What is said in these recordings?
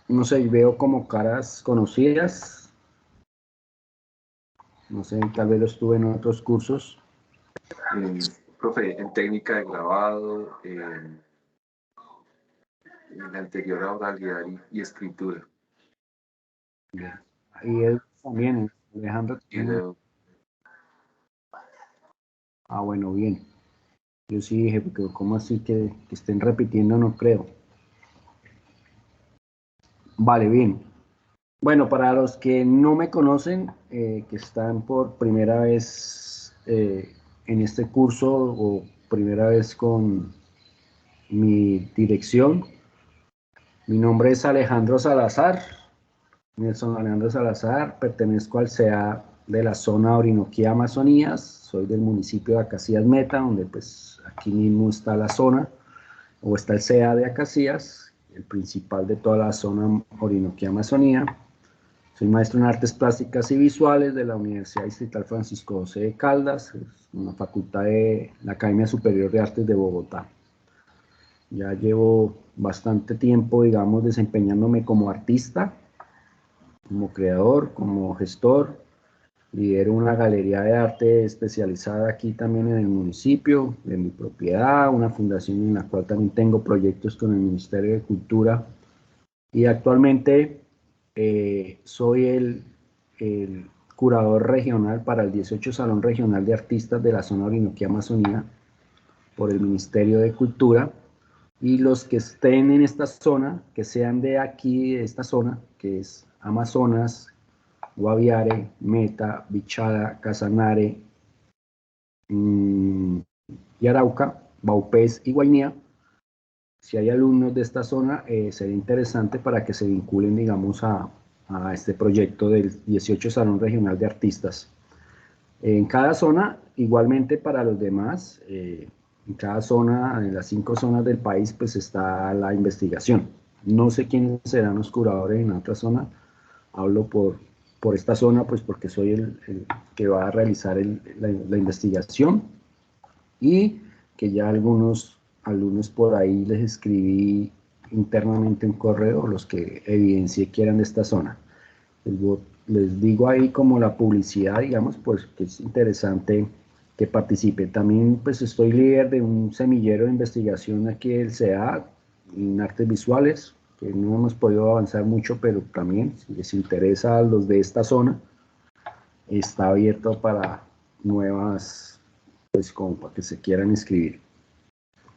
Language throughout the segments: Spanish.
No sé, veo como caras conocidas. No sé, tal vez lo estuve en otros cursos. Profe, en técnica de grabado, en la anterior a oralidad y escritura. Bien. Y él también, Alejandro. Y de, Ah, bueno, bien. Yo sí dije, porque ¿cómo así que estén repitiendo? No creo. Vale, bien. Bueno, para los que no me conocen, que están por primera vez en este curso o primera vez con mi dirección, mi nombre es Alejandro Salazar, Nelson Alejandro Salazar, pertenezco al CEA de la zona Orinoquía Amazonías, soy del municipio de Acacías Meta, donde pues aquí mismo está la zona, o está el CEA de Acacías, el principal de toda la zona Orinoquía Amazonía. Soy maestro en artes plásticas y visuales de la Universidad Distrital Francisco José de Caldas, una facultad de la Academia Superior de Artes de Bogotá. Ya llevo bastante tiempo, digamos, desempeñándome como artista, como creador, como gestor. Lidero una galería de arte especializada aquí también en el municipio, de mi propiedad, una fundación en la cual también tengo proyectos con el Ministerio de Cultura. Y actualmente soy el curador regional para el 18 Salón Regional de Artistas de la zona Orinoquía Amazonía por el Ministerio de Cultura. Y los que estén en esta zona, que sean de aquí, de esta zona, que es Amazonas, Guaviare, Meta, Bichada, Casanare, y Arauca, Baupés y Guainía, si hay alumnos de esta zona, sería interesante para que se vinculen, digamos, a este proyecto del 18 Salón Regional de Artistas. En cada zona, igualmente para los demás, en cada zona, en las 5 zonas del país, pues está la investigación. No sé quiénes serán los curadores en la otra zona, hablo por esta zona, pues porque soy el que va a realizar la investigación y que ya algunos alumnos por ahí les escribí internamente un correo, los que evidencié que eran de esta zona. Les digo ahí como la publicidad, digamos, pues que es interesante que participen. También pues estoy líder de un semillero de investigación aquí del CEA en artes visuales, que no hemos podido avanzar mucho, pero también si les interesa a los de esta zona, está abierto para nuevas, pues como para que se quieran inscribir.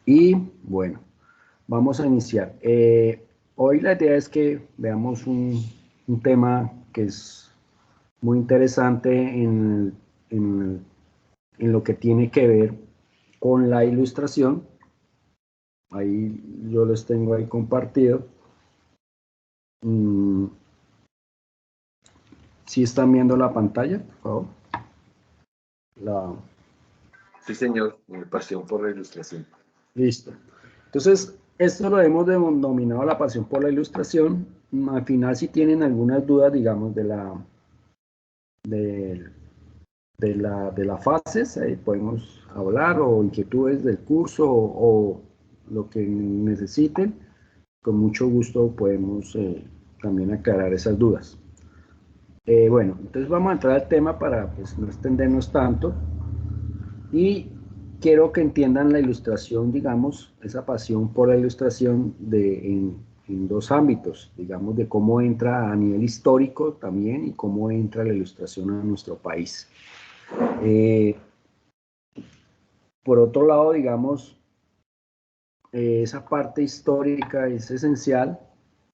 Y bueno, vamos a iniciar. Hoy la idea es que veamos un tema que es muy interesante en lo que tiene que ver con la ilustración. Ahí yo les tengo ahí compartido. Si están viendo la pantalla, por favor. La, sí, señor, pasión por la ilustración. Listo. Entonces, esto lo hemos denominado la pasión por la ilustración. Al final, si tienen algunas dudas, digamos, de, de las fases, podemos hablar, o inquietudes del curso, o lo que necesiten, con mucho gusto podemos también aclarar esas dudas. Bueno, entonces vamos a entrar al tema para pues, no extendernos tanto. Y quiero que entiendan la ilustración, digamos, esa pasión por la ilustración en dos ámbitos, digamos, de cómo entra a nivel histórico también y cómo entra la ilustración a nuestro país. Por otro lado, digamos, esa parte histórica es esencial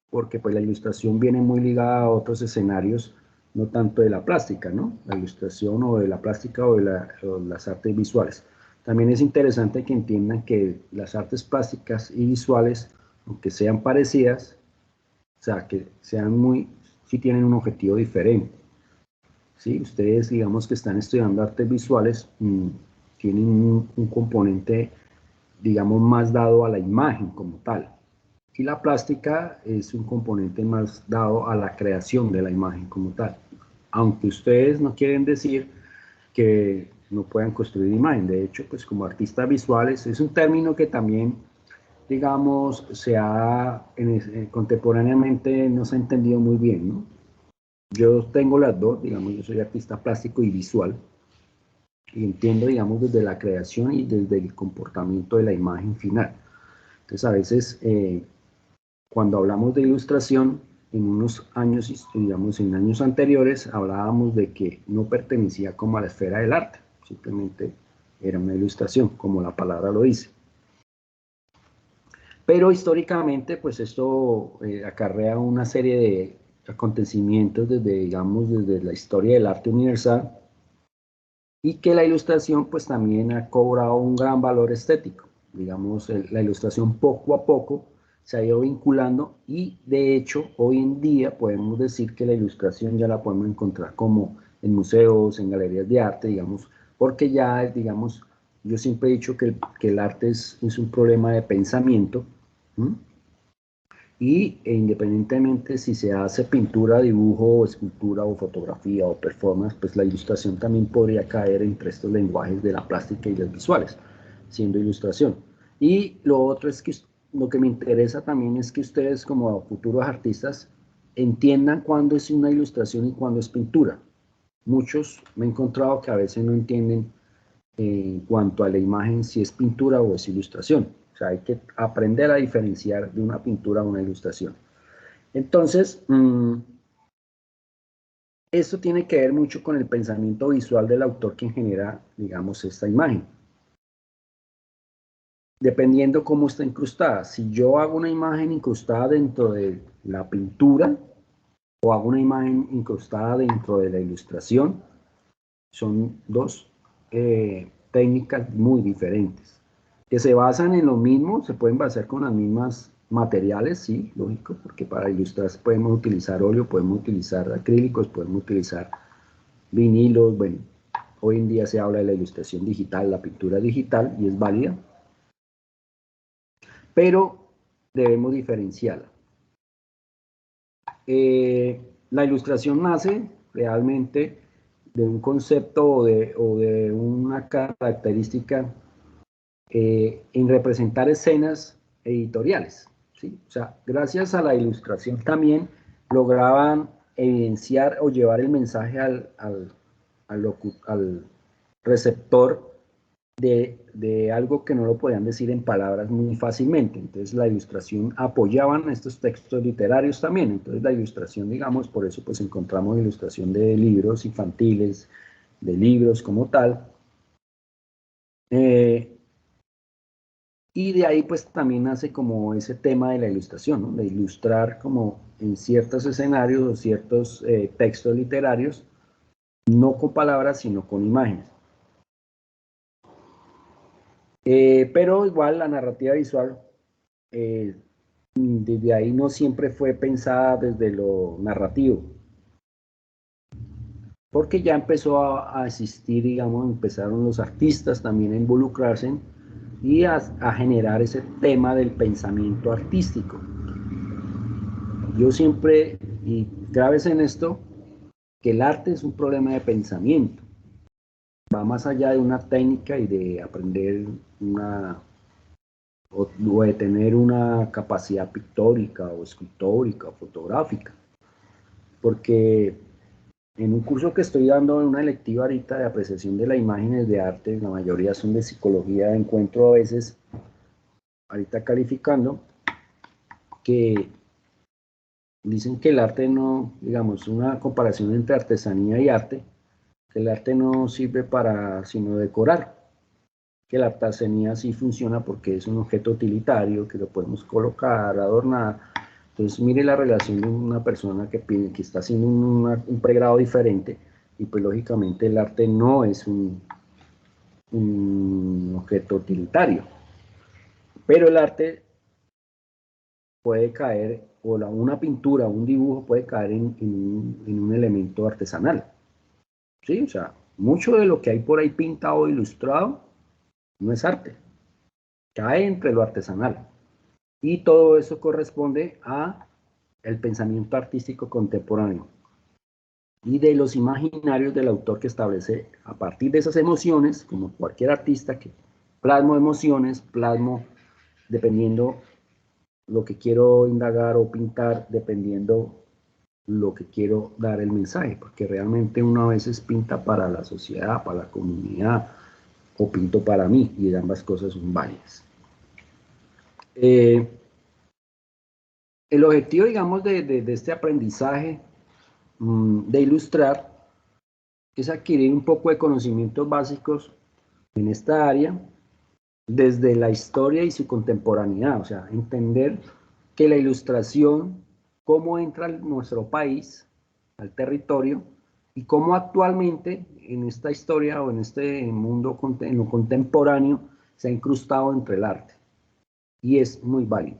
porque pues, la ilustración viene muy ligada a otros escenarios, no tanto de la plástica, ¿no? La ilustración o de la plástica o las artes visuales. También es interesante que entiendan que las artes plásticas y visuales, aunque sean parecidas, o sea, que sean muy, sí tienen un objetivo diferente. ¿Sí? Ustedes, digamos que están estudiando artes visuales, tienen un componente, digamos, más dado a la imagen como tal. Y la plástica es un componente más dado a la creación de la imagen como tal. Aunque ustedes no quieren decir que no puedan construir imagen. De hecho, pues como artistas visuales, es un término que también digamos, contemporáneamente no se ha entendido muy bien, ¿no? Yo tengo las dos, digamos, yo soy artista plástico y visual, y entiendo, digamos, desde la creación y desde el comportamiento de la imagen final. Entonces, a veces, cuando hablamos de ilustración, en unos años, digamos, en años anteriores, hablábamos de que no pertenecía como a la esfera del arte, simplemente era una ilustración, como la palabra lo dice. Pero históricamente, pues esto acarrea una serie de acontecimientos desde, digamos, desde la historia del arte universal, y que la ilustración pues también ha cobrado un gran valor estético. Digamos, la ilustración poco a poco se ha ido vinculando, y de hecho hoy en día podemos decir que la ilustración ya la podemos encontrar como en museos, en galerías de arte, digamos, porque ya, digamos, yo siempre he dicho que el arte es un problema de pensamiento, ¿m? Independientemente si se hace pintura, dibujo, o escultura, o fotografía, o performance, pues la ilustración también podría caer entre estos lenguajes de la plástica y las visuales, siendo ilustración. Y lo otro es que lo que me interesa también es que ustedes, como futuros artistas, entiendan cuándo es una ilustración y cuándo es pintura. Muchos me he encontrado que a veces no entienden en cuanto a la imagen si es pintura o es ilustración. O sea, hay que aprender a diferenciar de una pintura a una ilustración. Entonces, esto tiene que ver mucho con el pensamiento visual del autor quien genera, digamos, esta imagen. Dependiendo cómo está incrustada. Si yo hago una imagen incrustada dentro de la pintura o hago una imagen incrustada dentro de la ilustración, son dos técnicas muy diferentes, que se basan en lo mismo, se pueden basar con las mismas materiales, sí, lógico, porque para ilustrar podemos utilizar óleo, podemos utilizar acrílicos, podemos utilizar vinilos, bueno, hoy en día se habla de la ilustración digital, la pintura digital, y es válida, pero debemos diferenciarla. La ilustración nace realmente de un concepto o de una característica en representar escenas editoriales, ¿sí? O sea, gracias a la ilustración también lograban evidenciar o llevar el mensaje al receptor de algo que no lo podían decir en palabras muy fácilmente. Entonces la ilustración apoyaban estos textos literarios también. Entonces la ilustración, digamos, por eso pues encontramos ilustración de libros infantiles, de libros como tal. Y de ahí pues también nace como ese tema de la ilustración, ¿no? De ilustrar como en ciertos escenarios o ciertos textos literarios, no con palabras, sino con imágenes. Pero igual la narrativa visual, desde ahí no siempre fue pensada desde lo narrativo, porque ya empezó a existir, digamos, empezaron los artistas también a involucrarse y a generar ese tema del pensamiento artístico. Yo siempre, y grabes en esto, que el arte es un problema de pensamiento, va más allá de una técnica y de aprender o de tener una capacidad pictórica o escultórica o fotográfica, porque en un curso que estoy dando en una electiva ahorita de apreciación de las imágenes de arte, la mayoría son de psicología, encuentro a veces, ahorita calificando, que dicen que el arte no, digamos, una comparación entre artesanía y arte, que el arte no sirve para sino decorar, que la artesanía sí funciona porque es un objeto utilitario, que lo podemos colocar, adornar. Entonces mire la relación de una persona que está haciendo un pregrado diferente, y pues lógicamente el arte no es un objeto utilitario, pero el arte puede caer, o una pintura, un dibujo puede caer en un elemento artesanal, ¿sí? O sea, mucho de lo que hay por ahí pintado o ilustrado no es arte, cae entre lo artesanal. Y todo eso corresponde a el pensamiento artístico contemporáneo y de los imaginarios del autor, que establece a partir de esas emociones, como cualquier artista que plasmo emociones, plasmo dependiendo lo que quiero indagar o pintar, dependiendo lo que quiero dar el mensaje, porque realmente uno a veces pinta para la sociedad, para la comunidad, o pinto para mí, y ambas cosas son válidas. El objetivo, digamos, de este aprendizaje de ilustrar es adquirir un poco de conocimientos básicos en esta área desde la historia y su contemporaneidad, o sea, entender que la ilustración, cómo entra en nuestro país, al territorio, y cómo actualmente en esta historia o en este mundo, en lo contemporáneo, se ha incrustado entre el arte. Y es muy válido.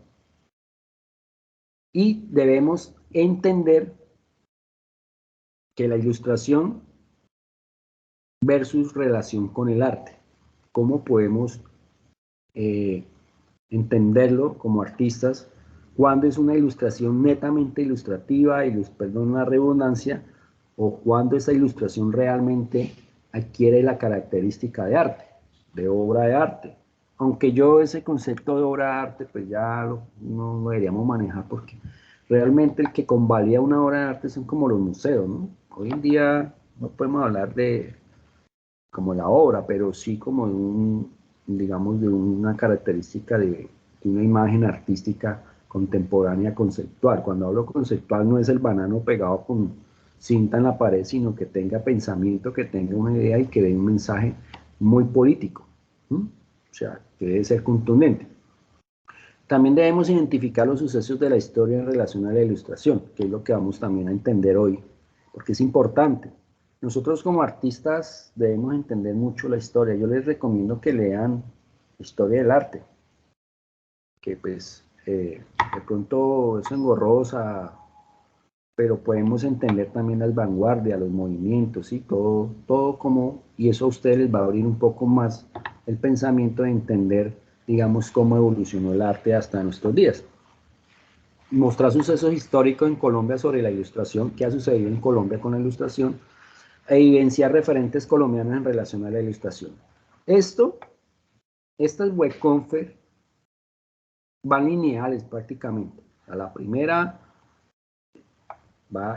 Y debemos entender que la ilustración versus relación con el arte, cómo podemos entenderlo como artistas, cuando es una ilustración netamente ilustrativa, perdón la redundancia, o cuando esa ilustración realmente adquiere la característica de arte, de obra de arte. Aunque yo ese concepto de obra de arte, pues ya no lo deberíamos manejar, porque realmente el que convalida una obra de arte son como los museos, ¿no? Hoy en día no podemos hablar de como la obra, pero sí como de digamos, de una característica de una imagen artística contemporánea conceptual. Cuando hablo conceptual no es el banano pegado con cinta en la pared, sino que tenga pensamiento, que tenga una idea y que dé un mensaje muy político. O sea, que debe ser contundente. También debemos identificar los sucesos de la historia en relación a la ilustración, que es lo que vamos también a entender hoy, porque es importante. Nosotros como artistas debemos entender mucho la historia. Yo les recomiendo que lean Historia del Arte, que pues de pronto es engorrosa, pero podemos entender también las vanguardias, los movimientos, ¿sí? Todo como, y eso a ustedes les va a abrir un poco más el pensamiento de entender, digamos, cómo evolucionó el arte hasta nuestros días. Mostrar sucesos históricos en Colombia sobre la ilustración, qué ha sucedido en Colombia con la ilustración, e evidenciar referentes colombianos en relación a la ilustración. Estas webconfer van lineales prácticamente. A la primera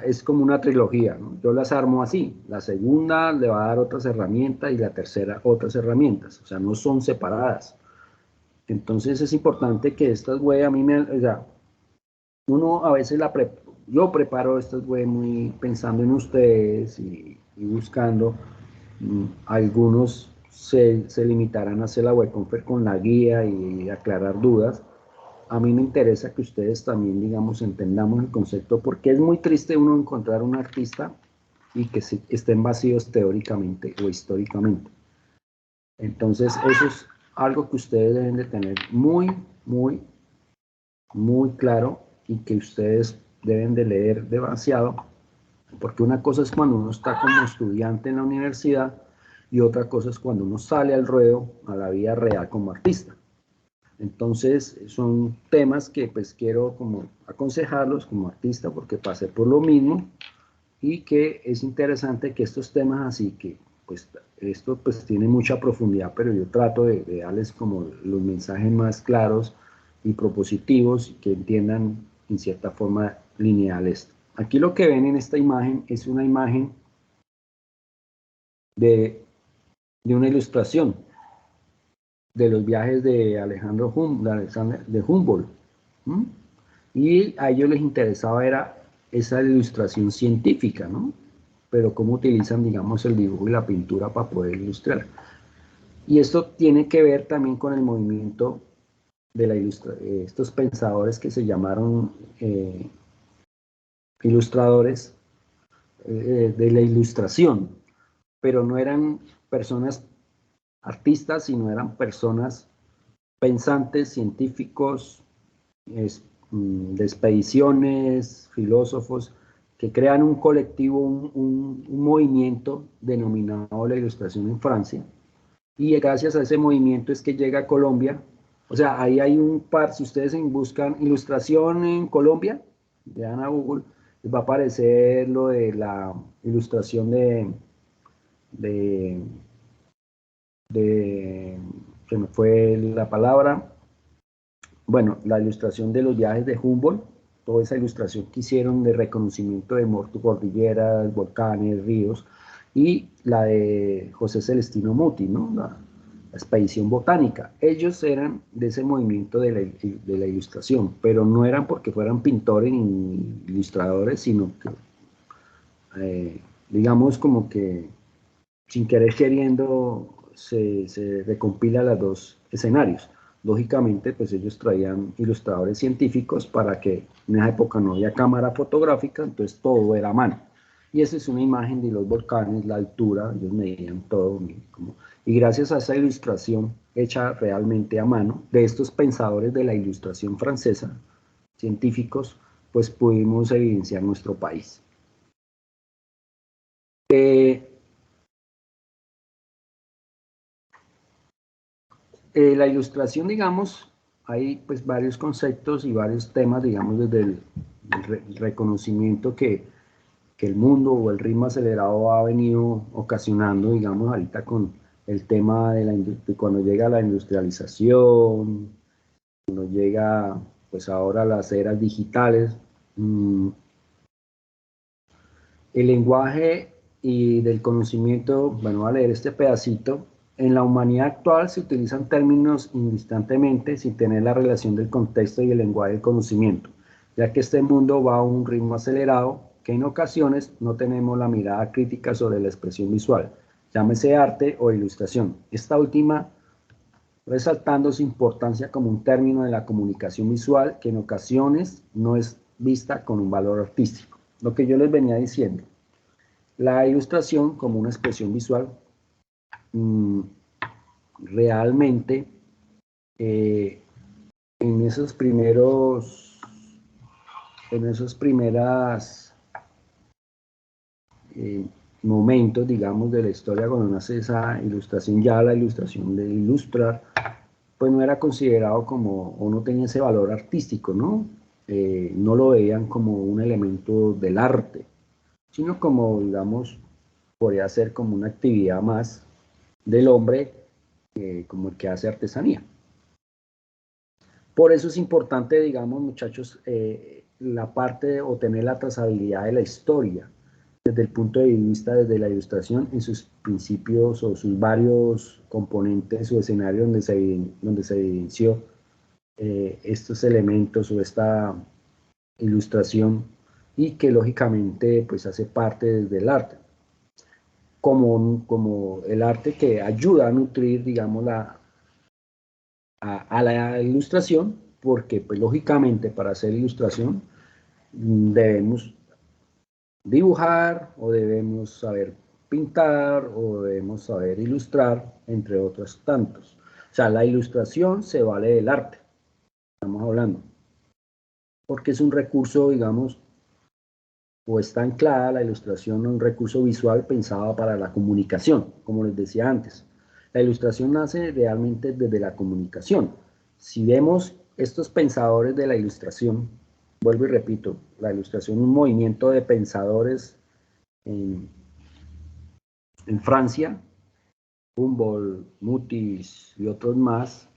es como una trilogía, ¿no? Yo las armo así. La segunda le va a dar otras herramientas y la tercera otras herramientas. O sea, no son separadas. Entonces es importante que estas web a mí o sea, uno a veces yo preparo estas web muy pensando en ustedes y buscando. Algunos se limitarán a hacer la webconfer con la guía y aclarar dudas. A mí me interesa que ustedes también, digamos, entendamos el concepto, porque es muy triste uno encontrar un artista y que estén vacíos teóricamente o históricamente. Entonces, eso es algo que ustedes deben de tener muy, muy, muy claro y que ustedes deben de leer demasiado, porque una cosa es cuando uno está como estudiante en la universidad y otra cosa es cuando uno sale al ruedo, a la vida real como artista. Entonces son temas que pues quiero como aconsejarlos como artista porque pasé por lo mismo y que es interesante que estos temas así que pues esto pues tiene mucha profundidad, pero yo trato de darles como los mensajes más claros y propositivos y que entiendan en cierta forma lineal esto. Aquí lo que ven en esta imagen es una imagen de una ilustración de los viajes de de Humboldt. Y a ellos les interesaba era esa ilustración científica, ¿no? Pero cómo utilizan, digamos, el dibujo y la pintura para poder ilustrar. Y esto tiene que ver también con el movimiento de estos pensadores que se llamaron ilustradores de la ilustración, pero no eran personas artistas, sino eran personas pensantes, científicos, de expediciones, filósofos, que crean un colectivo, un movimiento denominado la Ilustración en Francia, y gracias a ese movimiento es que llega a Colombia. O sea, ahí hay un par, si ustedes buscan ilustración en Colombia, vean a Google, les va a aparecer lo de la ilustración de, se me fue la palabra, bueno, la ilustración de los viajes de Humboldt, toda esa ilustración que hicieron de reconocimiento de cordilleras, volcanes, ríos, y la de José Celestino Muti, ¿no? La expedición botánica. Ellos eran de ese movimiento de la ilustración, pero no eran porque fueran pintores ni ilustradores, sino que, digamos, como que sin querer queriendo se recompila los dos escenarios. Lógicamente, pues ellos traían ilustradores científicos para que en esa época no había cámara fotográfica, entonces todo era a mano. Y esa es una imagen de los volcanes, la altura, ellos medían todo. Y gracias a esa ilustración hecha realmente a mano, de estos pensadores de la ilustración francesa, científicos, pues pudimos evidenciar nuestro país. La ilustración, digamos, hay pues varios conceptos y varios temas, digamos, desde el reconocimiento que el mundo o el ritmo acelerado ha venido ocasionando, digamos, ahorita con el tema de cuando llega la industrialización, cuando llega pues ahora las eras digitales, el lenguaje y del conocimiento, bueno, voy a leer este pedacito. En la humanidad actual se utilizan términos indistintamente sin tener la relación del contexto y el lenguaje del conocimiento, ya que este mundo va a un ritmo acelerado que en ocasiones no tenemos la mirada crítica sobre la expresión visual, llámese arte o ilustración. Esta última resaltando su importancia como un término de la comunicación visual que en ocasiones no es vista con un valor artístico. Lo que yo les venía diciendo, la ilustración como una expresión visual realmente en esos primeras momentos, digamos, de la historia, cuando nace esa ilustración, ya la ilustración de ilustrar, pues no era considerado como, o no tenía ese valor artístico, ¿no? No lo veían como un elemento del arte, sino como, digamos, podría ser como una actividad más del hombre, como el que hace artesanía. Por eso es importante, digamos, muchachos, la parte o tener la trazabilidad de la historia desde el punto de vista desde la ilustración en sus principios o sus varios componentes o escenarios donde se evidenció estos elementos o esta ilustración y que lógicamente pues hace parte desde el arte. Como el arte que ayuda a nutrir, digamos, a la ilustración, porque pues lógicamente para hacer ilustración debemos dibujar o debemos saber pintar o debemos saber ilustrar, entre otros tantos. O sea, la ilustración se vale del arte, estamos hablando, porque es un recurso, digamos, o está anclada la ilustración en un recurso visual pensado para la comunicación, como les decía antes. La ilustración nace realmente desde la comunicación. Si vemos estos pensadores de la ilustración, vuelvo y repito, la ilustración es un movimiento de pensadores en Francia, Humboldt, Mutis y otros más,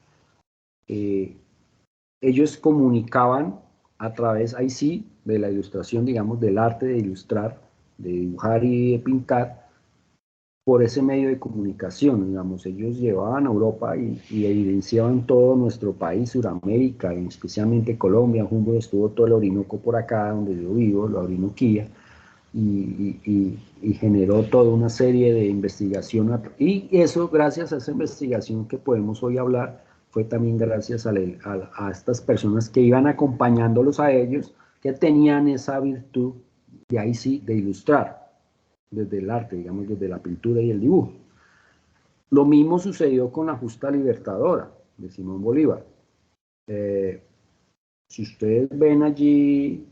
ellos comunicaban a través, ahí sí, de la ilustración, digamos, del arte de ilustrar, de dibujar y de pintar, por ese medio de comunicación, digamos, ellos llevaban a Europa y evidenciaban todo nuestro país, Sudamérica, y especialmente Colombia. Humboldt estuvo todo el Orinoco por acá, donde yo vivo, la Orinoquía, y generó toda una serie de investigación, y eso, gracias a esa investigación que podemos hoy hablar, fue también gracias a estas personas que iban acompañándolos a ellos, que tenían esa virtud de ahí sí, de ilustrar, desde el arte, digamos, desde la pintura y el dibujo. Lo mismo sucedió con la justa libertadora de Simón Bolívar. Si ustedes ven allí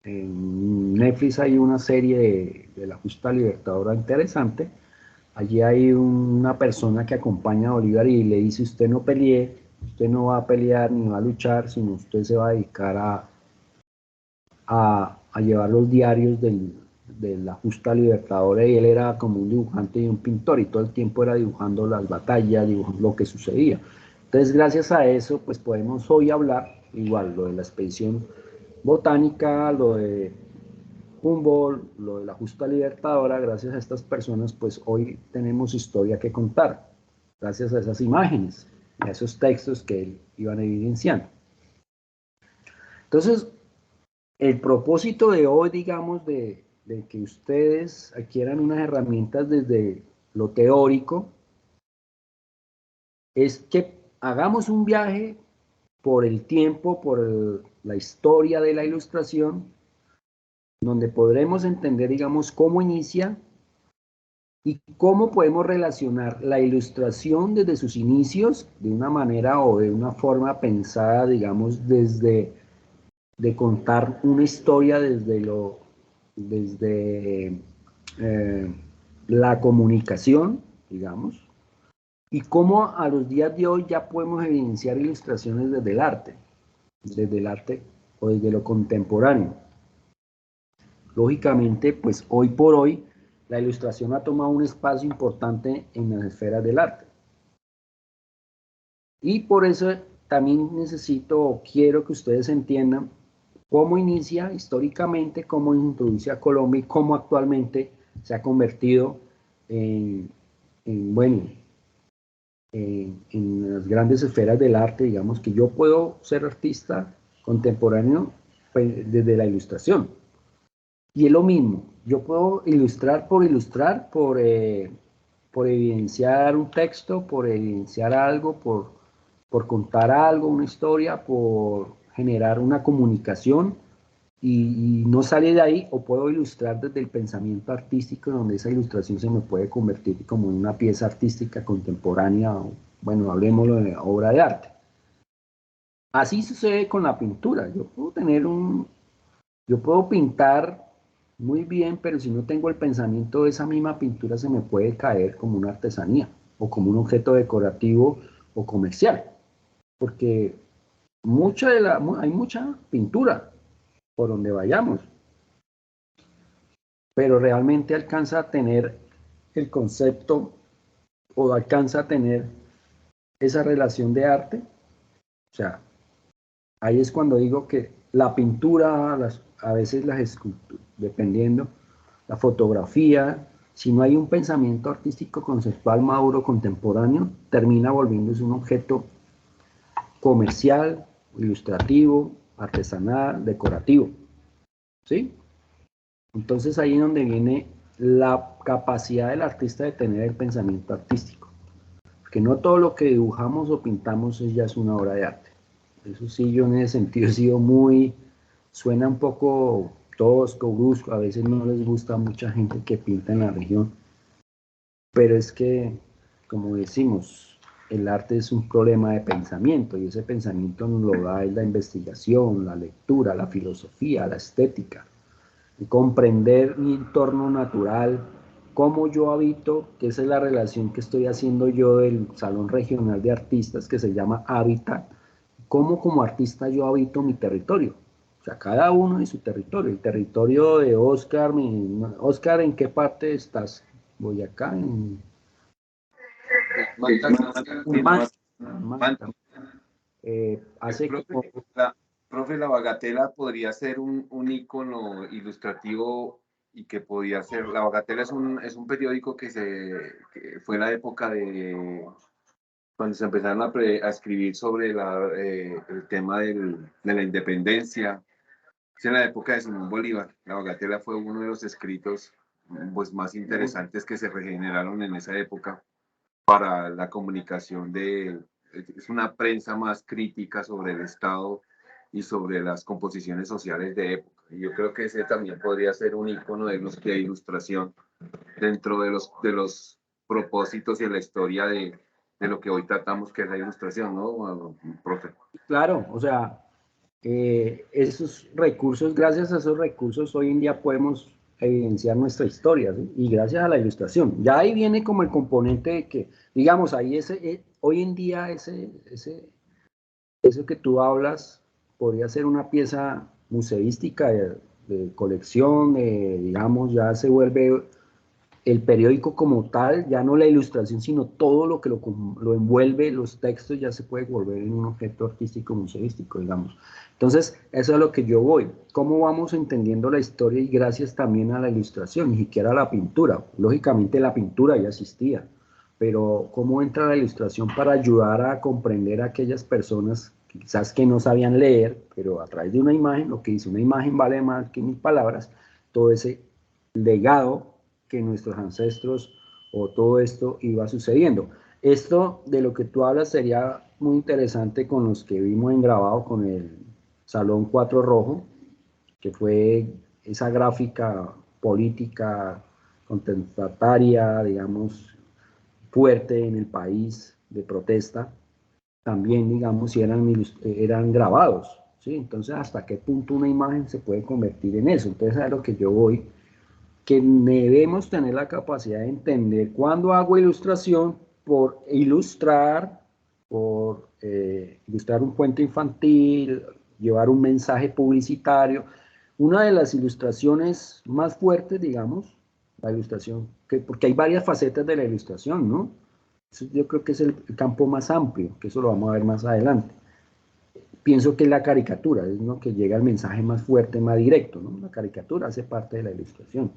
en Netflix hay una serie de la justa libertadora interesante. Allí hay una persona que acompaña a Bolívar y le dice: usted no pelee, usted no va a pelear ni va a luchar, sino usted se va a dedicar a llevar los diarios de la justa libertadora. Y él era como un dibujante y un pintor, y todo el tiempo era dibujando las batallas, dibujando lo que sucedía. Entonces, gracias a eso, pues podemos hoy hablar, igual, lo de la expedición botánica, lo de Humboldt, lo de la justa libertadora, gracias a estas personas, pues hoy tenemos historia que contar, gracias a esas imágenes, a esos textos que iban evidenciando. Entonces, el propósito de hoy, digamos, de que ustedes adquieran unas herramientas desde lo teórico, es que hagamos un viaje por el tiempo, por la historia de la ilustración, donde podremos entender, digamos, cómo inicia y cómo podemos relacionar la ilustración desde sus inicios de una manera o de una forma pensada, digamos, desde de contar una historia desde la comunicación, digamos, y cómo a los días de hoy ya podemos evidenciar ilustraciones desde el arte o desde lo contemporáneo. Lógicamente, pues hoy por hoy, la ilustración ha tomado un espacio importante en las esferas del arte. Y por eso también necesito o quiero que ustedes entiendan cómo inicia históricamente, cómo introduce a Colombia y cómo actualmente se ha convertido bueno, en las grandes esferas del arte. Digamos que yo puedo ser artista contemporáneo pues, desde la ilustración. Y es lo mismo, yo puedo ilustrar, por evidenciar un texto, por evidenciar algo, por contar algo, una historia, por generar una comunicación, y no sale de ahí, o puedo ilustrar desde el pensamiento artístico, donde esa ilustración se me puede convertir como en una pieza artística contemporánea, o, bueno, hablemoslo de obra de arte. Así sucede con la pintura. Yo puedo pintar muy bien, pero si no tengo el pensamiento de esa misma pintura, se me puede caer como una artesanía o como un objeto decorativo o comercial, porque hay mucha pintura por donde vayamos, pero realmente alcanza a tener el concepto o alcanza a tener esa relación de arte. O sea, ahí es cuando digo que la pintura, a veces las esculturas, dependiendo, la fotografía, si no hay un pensamiento artístico conceptual maduro contemporáneo, termina volviéndose un objeto comercial, ilustrativo, artesanal, decorativo. ¿Sí? Entonces ahí es donde viene la capacidad del artista de tener el pensamiento artístico. Porque no todo lo que dibujamos o pintamos ya es una obra de arte. Eso sí, yo en ese sentido he sido suena un poco tosco, brusco, a veces no les gusta a mucha gente que pinta en la región, pero es que, como decimos, el arte es un problema de pensamiento, y ese pensamiento nos lo da la investigación, la lectura, la filosofía, la estética, y comprender mi entorno natural, cómo yo habito, que esa es la relación que estoy haciendo yo del Salón Regional de Artistas, que se llama Hábitat, cómo como artista yo habito mi territorio. O sea, cada uno en su territorio. El territorio de Oscar, Oscar, ¿en qué parte estás? Boyacá, en Manta. Hace como... Profe, la Bagatela podría ser un ícono ilustrativo y que podía ser, la Bagatela es un periódico que fue en la época de cuando se empezaron a escribir sobre el tema de la independencia. Es en la época de Simón Bolívar. La Bagatela fue uno de los escritos pues, más interesantes que se regeneraron en esa época para la comunicación es una prensa más crítica sobre el Estado y sobre las composiciones sociales de época. Y yo creo que ese también podría ser un icono de ilustración dentro de los propósitos y la historia de lo que hoy tratamos, que es la ilustración, ¿no, profe? Claro, o sea, esos recursos, gracias a esos recursos, hoy en día podemos evidenciar nuestra historia, ¿sí? Y gracias a la ilustración. Ya ahí viene como el componente de que, digamos, ahí hoy en día eso que tú hablas podría ser una pieza museística de colección, digamos, ya se vuelve el periódico como tal, ya no la ilustración, sino todo lo que lo envuelve, los textos, ya se puede volver en un objeto artístico museístico, digamos. Entonces, eso es a lo que yo voy. ¿Cómo vamos entendiendo la historia? Y gracias también a la ilustración, ni siquiera a la pintura. Lógicamente la pintura ya existía, pero ¿cómo entra la ilustración para ayudar a comprender a aquellas personas quizás que no sabían leer, pero a través de una imagen, lo que dice una imagen vale más que mil palabras, todo ese legado que nuestros ancestros o todo esto iba sucediendo. Esto de lo que tú hablas sería muy interesante con los que vimos en grabado con el Salón 4 Rojo, que fue esa gráfica política contestataria, digamos, fuerte en el país de protesta, también, digamos, si eran grabados, ¿sí? Entonces, ¿hasta qué punto una imagen se puede convertir en eso? Entonces, a lo que yo voy, que debemos tener la capacidad de entender cuando hago ilustración por ilustrar, por ilustrar un cuento infantil, llevar un mensaje publicitario. Una de las ilustraciones más fuertes, digamos, la ilustración, porque hay varias facetas de la ilustración, ¿no? Eso yo creo que es el campo más amplio, que eso lo vamos a ver más adelante. Pienso que es la caricatura, es lo que llega el mensaje más fuerte, más directo, ¿no? La caricatura hace parte de la ilustración.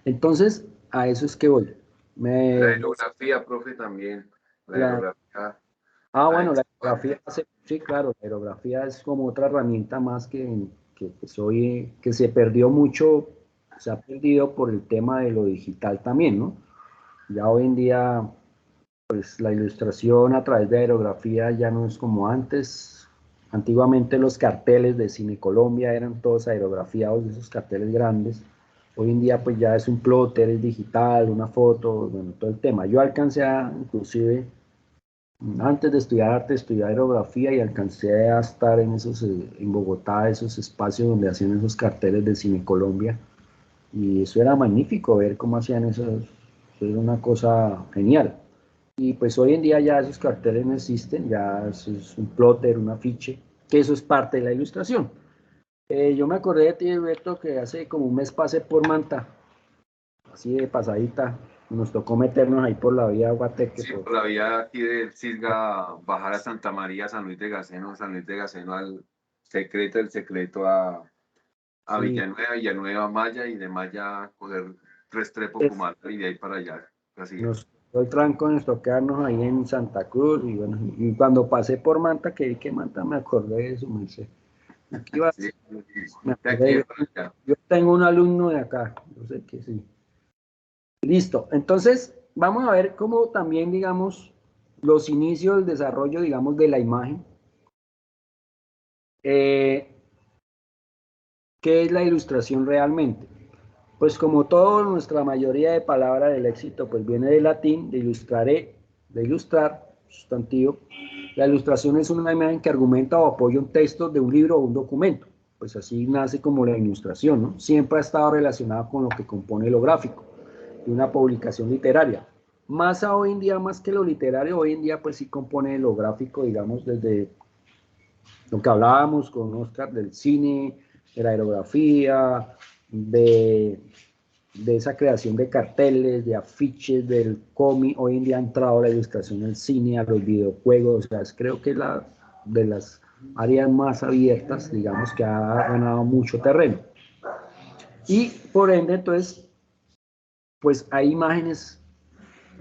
Entonces, a eso es que voy. La aerografía, profe, también. La La, aerografía. bueno, la aerografía, sí, claro, la aerografía es como otra herramienta más que pues hoy, que se perdió mucho, se ha perdido por el tema de lo digital también, ¿no? Ya hoy en día, pues la ilustración a través de aerografía ya no es como antes. Antiguamente los carteles de Cine Colombia eran todos aerografiados, esos carteles grandes. Hoy en día pues ya es un plotter, es digital, una foto, bueno, todo el tema. Yo alcancé a, inclusive, antes de estudiar arte, estudiar aerografía y alcancé a estar en esos, en Bogotá, esos espacios donde hacían esos carteles de Cine Colombia. Y eso era magnífico ver cómo hacían eso era una cosa genial. Y pues hoy en día ya esos carteles no existen, ya eso es un plotter, un afiche, que eso es parte de la ilustración. Yo me acordé de ti, Alberto, que hace como un mes pasé por Manta, así de pasadita, nos tocó meternos ahí por la vía Guateque. Sí, por la vía aquí del Cisga, bajar a Santa María, San Luis de Gaceno al secreto, el secreto a Sí, Villanueva, Villanueva, Maya, y de Maya coger Restrepo, es- Pumalá, y de ahí para allá. Así es. nos dio el tranco, nos tocó quedarnos ahí en Santa Cruz, y bueno, y cuando pasé por Manta, que vi que Manta, me acordé de eso, me dice, aquí va, Sí, me de aquí acordé, de yo, para allá. yo tengo un alumno de acá, yo sé que sí. Listo. Entonces, vamos a ver cómo también, digamos, los inicios del desarrollo, digamos, de la imagen. Eh, ¿Qué es la ilustración realmente? Pues como todo, nuestra mayoría de palabras del éxito, pues viene del latín, de ilustrare, de ilustrar, sustantivo. La ilustración es una imagen que argumenta o apoya un texto de un libro o un documento. Pues así nace como la ilustración, ¿no? Siempre ha estado relacionada con lo que compone lo gráfico de una publicación literaria. Más a hoy en día, más que lo literario, hoy en día pues sí compone lo gráfico, digamos, desde lo que hablábamos con Oscar del cine, de la aerografía, de esa creación de carteles, de afiches, del cómic. Hoy en día ha entrado la ilustración al cine, a los videojuegos, o sea, creo que es la de las áreas más abiertas, digamos, que ha ganado mucho terreno. Y por ende, entonces, pues hay imágenes,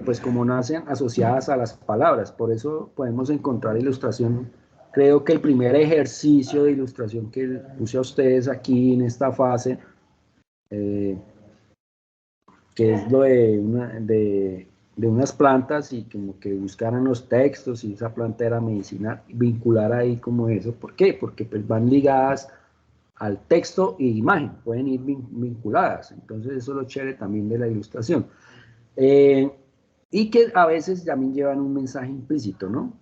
pues como nacen asociadas a las palabras, por eso podemos encontrar ilustración. Creo que el primer ejercicio de ilustración que puse a ustedes aquí en esta fase, eh, que es lo de unas plantas y como que buscaran los textos y esa planta era medicina, vincular ahí como eso. ¿Por qué? Porque pues van ligadas al texto y imagen, pueden ir vinculadas. Entonces eso es lo chévere también de la ilustración. Eh, y que a veces también llevan un mensaje implícito, ¿no?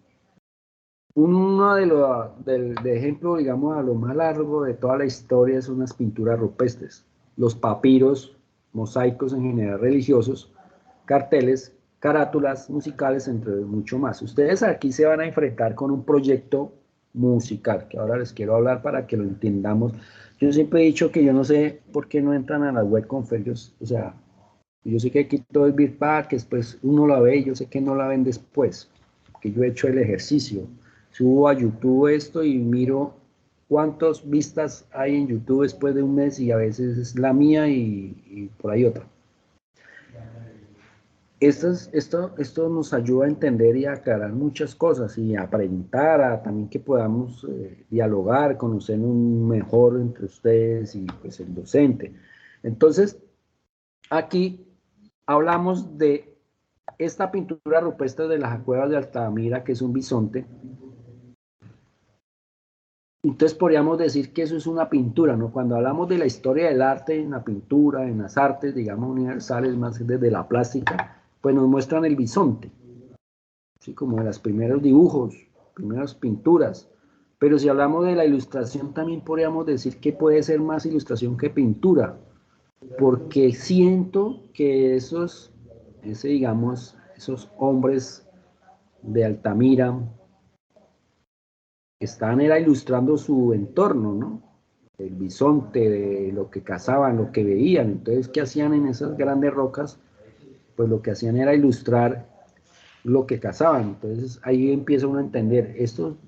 Uno de ejemplo, digamos, a lo más largo de toda la historia son las pinturas rupestres, los papiros, mosaicos en general religiosos, carteles, carátulas musicales, entre mucho más. Ustedes aquí se van a enfrentar con un proyecto musical, que ahora les quiero hablar para que lo entendamos. Yo siempre he dicho que yo no sé por qué no entran a las web conferencias, o sea, Yo sé que aquí todo es virtual, que después uno la ve y yo sé que no la ven después, que yo he hecho el ejercicio. Subo a YouTube esto y miro cuántas vistas hay en YouTube después de un mes y a veces es la mía y por ahí otra. Esto nos ayuda a entender y a aclarar muchas cosas y a preguntar, a también que podamos dialogar, conocernos mejor entre ustedes y pues el docente. Entonces, aquí hablamos de esta pintura rupestre de las cuevas de Altamira, que es un bisonte. Entonces podríamos decir que eso es una pintura, ¿no? Cuando hablamos de la historia del arte en la pintura, en las artes, digamos, universales, más desde la plástica, pues nos muestran el bisonte, ¿sí? Como de los primeros dibujos, primeras pinturas. Pero si hablamos de la ilustración, también podríamos decir que puede ser más ilustración que pintura, porque siento que esos hombres de Altamira era ilustrando su entorno, ¿no? El bisonte, de lo que cazaban, lo que veían. Entonces, ¿qué hacían en esas grandes rocas? Pues lo que hacían era ilustrar lo que cazaban. Entonces, ahí empieza uno a entender. Esto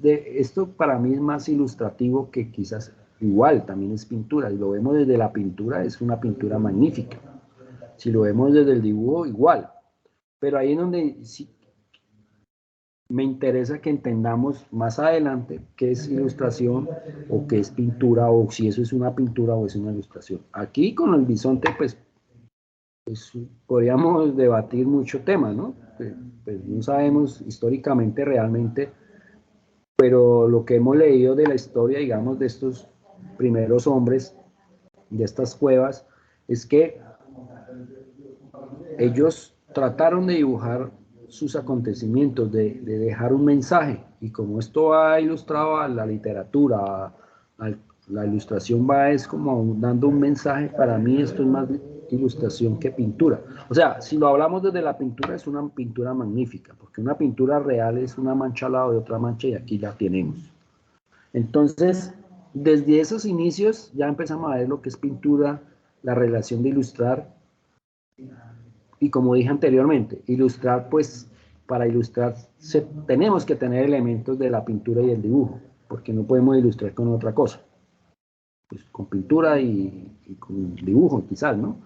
para mí es más ilustrativo que quizás igual, también es pintura. Si lo vemos desde la pintura, es una pintura magnífica. Si lo vemos desde el dibujo, igual. Pero ahí es donde sí, me interesa que entendamos más adelante qué es ilustración o qué es pintura o si eso es una pintura o es una ilustración. Aquí con el bisonte, pues podríamos debatir mucho tema, ¿no? Pues no sabemos históricamente realmente, pero lo que hemos leído de la historia, digamos, de estos primeros hombres, de estas cuevas, es que ellos trataron de dibujar sus acontecimientos, de dejar un mensaje, y como esto ha ilustrado a la literatura, la ilustración va es como dando un mensaje. Para mí esto es más ilustración que pintura. O sea, si lo hablamos desde la pintura, es una pintura magnífica, porque una pintura real es una mancha al lado de otra mancha y aquí la tenemos. Entonces, desde esos inicios ya empezamos a ver lo que es pintura, la relación de ilustrar. Y como dije anteriormente, ilustrar, pues para ilustrar tenemos que tener elementos de la pintura y el dibujo, porque no podemos ilustrar con otra cosa, pues con pintura y con dibujo quizás, ¿no?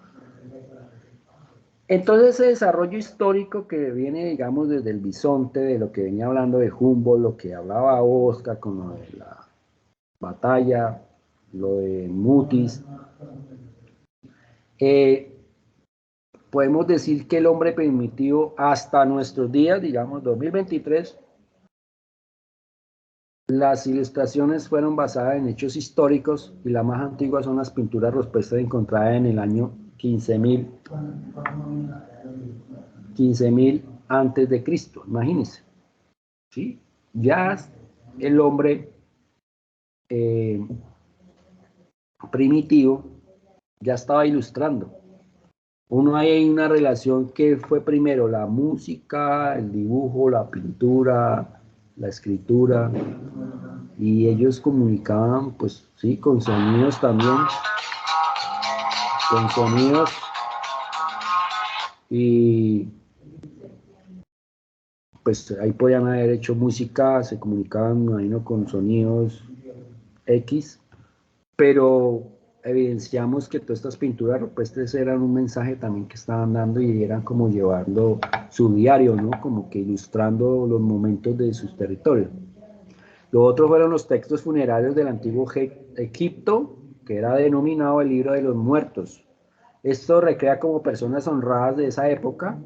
Entonces ese desarrollo histórico que viene, digamos, desde el bisonte, de lo que venía hablando de Humboldt, lo que hablaba Oscar con lo de la batalla, lo de Mutis, podemos decir que el hombre primitivo hasta nuestros días, digamos 2023, las ilustraciones fueron basadas en hechos históricos y la más antigua son las pinturas rupestres encontradas en el año 15.000 antes de Cristo, imagínense, ¿sí? Ya el hombre primitivo ya estaba ilustrando. Uno hay una relación que fue primero la música, el dibujo, la pintura, la escritura, y ellos comunicaban, pues sí, con sonidos también, con sonidos, y pues ahí podían haber hecho música, se comunicaban, me imagino, con sonidos X, pero evidenciamos que todas estas pinturas rupestres eran un mensaje también que estaban dando y eran como llevando su diario, ¿no? Como que ilustrando los momentos de sus territorios. Lo otro fueron los textos funerarios del antiguo Egipto, que era denominado el libro de los muertos. Esto recrea como personas honradas de esa época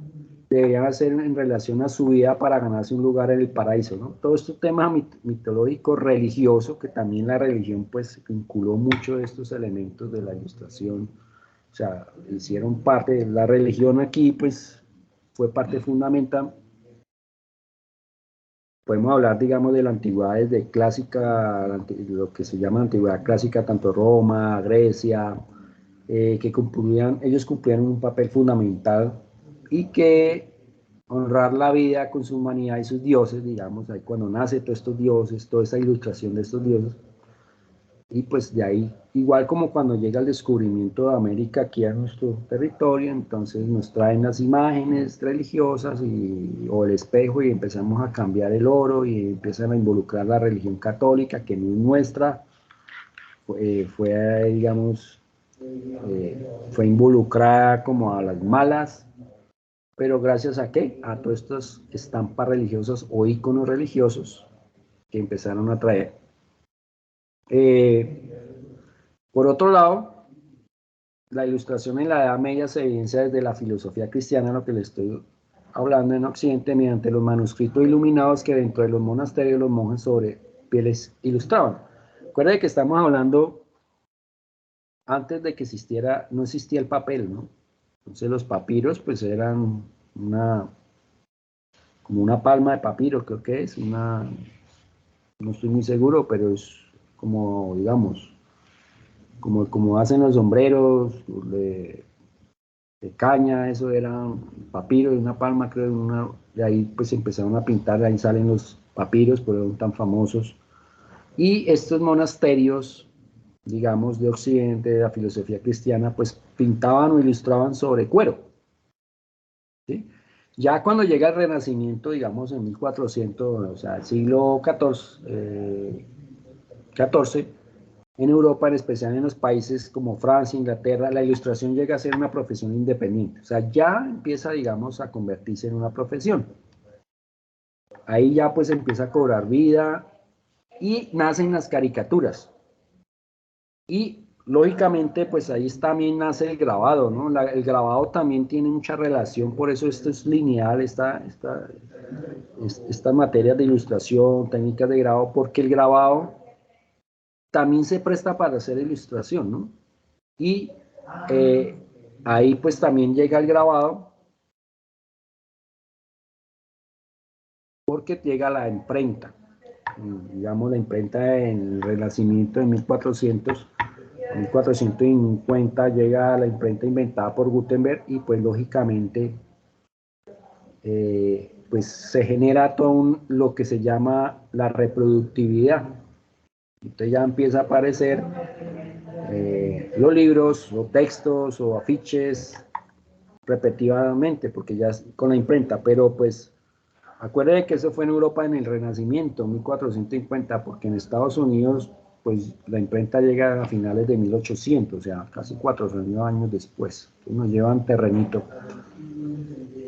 debían hacer en relación a su vida para ganarse un lugar en el paraíso, ¿no? Todo este tema mitológico religioso, que también la religión pues vinculó mucho de estos elementos de la ilustración, o sea, hicieron parte de la religión aquí, pues fue parte fundamental. Podemos hablar, digamos, de la antigüedad desde clásica, lo que se llama antigüedad clásica, tanto Roma, Grecia, que ellos cumplían un papel fundamental y que honrar la vida con su humanidad y sus dioses, digamos, ahí cuando nace todos estos dioses, toda esa ilustración de estos dioses, Y pues de ahí, igual como cuando llega el descubrimiento de América aquí a nuestro territorio, entonces nos traen las imágenes religiosas o el espejo y empezamos a cambiar el oro y empiezan a involucrar la religión católica, que no es nuestra, digamos, fue involucrada como a las malas, pero gracias a qué? A todas estas estampas religiosas o íconos religiosos que empezaron a traer. Por otro lado, la ilustración en la Edad Media se evidencia desde la filosofía cristiana, lo que le estoy hablando en Occidente, mediante los manuscritos iluminados que dentro de los monasterios los monjes sobre pieles ilustraban. Recuerda que estamos hablando antes de que existiera, no existía el papel, ¿no? Entonces los papiros pues eran como una palma de papiro, creo que es, no estoy muy seguro, pero es como, digamos, como hacen los sombreros de caña, eso era un papiro de una palma, creo, de ahí pues empezaron a pintar, ahí salen los papiros, por eso son tan famosos. Y estos monasterios, digamos, de Occidente, de la filosofía cristiana, pues pintaban o ilustraban sobre cuero. ¿Sí? Ya cuando llega el Renacimiento, digamos, en 1400, o sea, el siglo XIV, en Europa, en especial en los países como Francia, Inglaterra, la ilustración llega a ser una profesión independiente. O sea, ya empieza, digamos, a convertirse en una profesión. Ahí ya pues empieza a cobrar vida y nacen las caricaturas. Y lógicamente pues ahí también nace el grabado, ¿no? El grabado también tiene mucha relación, por eso esto es lineal, estas materias de ilustración, técnicas de grabado, porque el grabado también se presta para hacer ilustración, ¿no? Y ahí pues también llega el grabado porque llega la imprenta. Digamos, la imprenta en el Renacimiento de 1450 llega la imprenta inventada por Gutenberg y pues lógicamente pues se genera todo lo que se llama la reproductividad. Entonces ya empieza a aparecer los libros o textos o afiches repetidamente, porque ya es con la imprenta, pero pues acuérdense que eso fue en Europa en el Renacimiento, 1450, porque en Estados Unidos pues la imprenta llega a finales de 1800, o sea, casi 400 años después. Entonces nos llevan terrenito.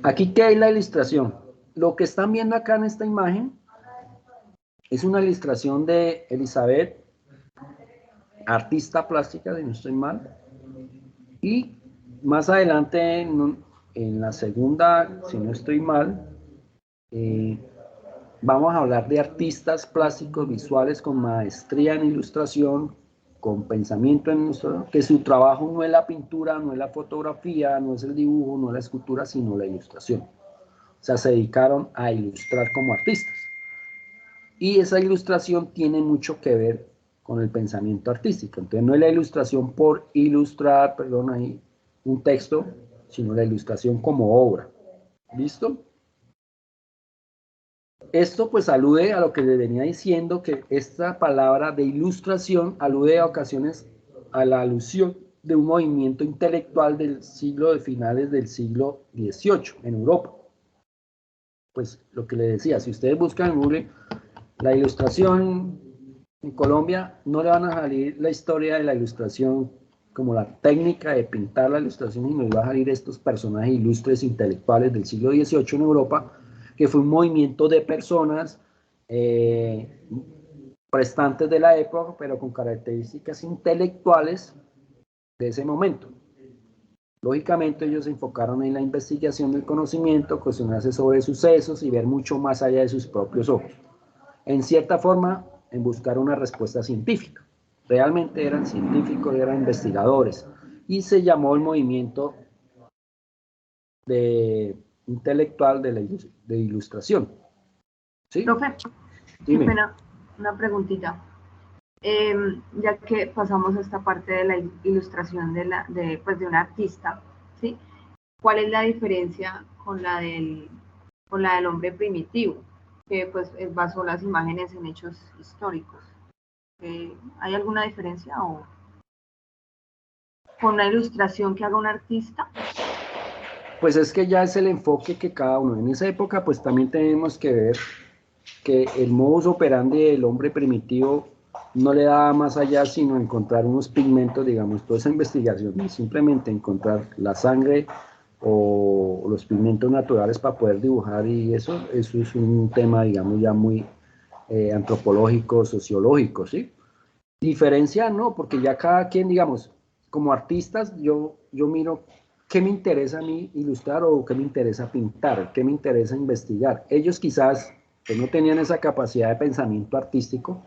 Aquí, ¿qué hay la ilustración? Lo que están viendo acá en esta imagen es una ilustración de Elizabeth, artista plástica, si no estoy mal, y más adelante en la segunda, si no estoy mal, vamos a hablar de artistas plásticos visuales con maestría en ilustración, con pensamiento en ilustración, que su trabajo no es la pintura, no es la fotografía, no es el dibujo, no es la escultura, sino la ilustración. O sea, se dedicaron a ilustrar como artistas. Y esa ilustración tiene mucho que ver con el pensamiento artístico. Entonces no es la ilustración por ilustrar, perdón, ahí, un texto, sino la ilustración como obra. ¿Listo? Esto pues alude a lo que le venía diciendo, que esta palabra de ilustración alude a ocasiones a la alusión de un movimiento intelectual del siglo de finales del siglo XVIII en Europa. Pues lo que le decía, si ustedes buscan en Google la ilustración en Colombia, no le van a salir la historia de la ilustración como la técnica de pintar la ilustración, sino les va a salir estos personajes ilustres intelectuales del siglo XVIII en Europa, que fue un movimiento de personas prestantes de la época, pero con características intelectuales de ese momento. Lógicamente ellos se enfocaron en la investigación del conocimiento, cuestionarse sobre sucesos y ver mucho más allá de sus propios ojos. En cierta forma, en buscar una respuesta científica. Realmente eran científicos, eran investigadores. Y se llamó el movimiento intelectual de ilustración. ¿Sí? Profe, qué pena, una preguntita. Ya que pasamos a esta parte de la ilustración de un artista, ¿sí? ¿Cuál es la diferencia con la del hombre primitivo, que pues basó las imágenes en hechos históricos? ¿Hay alguna diferencia o con la ilustración que haga un artista? Pues es que ya es el enfoque que cada uno. En esa época pues también tenemos que ver que el modus operandi del hombre primitivo no le daba más allá sino encontrar unos pigmentos, digamos, toda esa investigación, y simplemente encontrar la sangre o los pigmentos naturales para poder dibujar, y eso es un tema, digamos, ya muy antropológico, sociológico, ¿sí? Diferencia no, porque ya cada quien, digamos, como artistas, yo miro qué me interesa a mí ilustrar o qué me interesa pintar, qué me interesa investigar. Ellos quizás pues, no tenían esa capacidad de pensamiento artístico,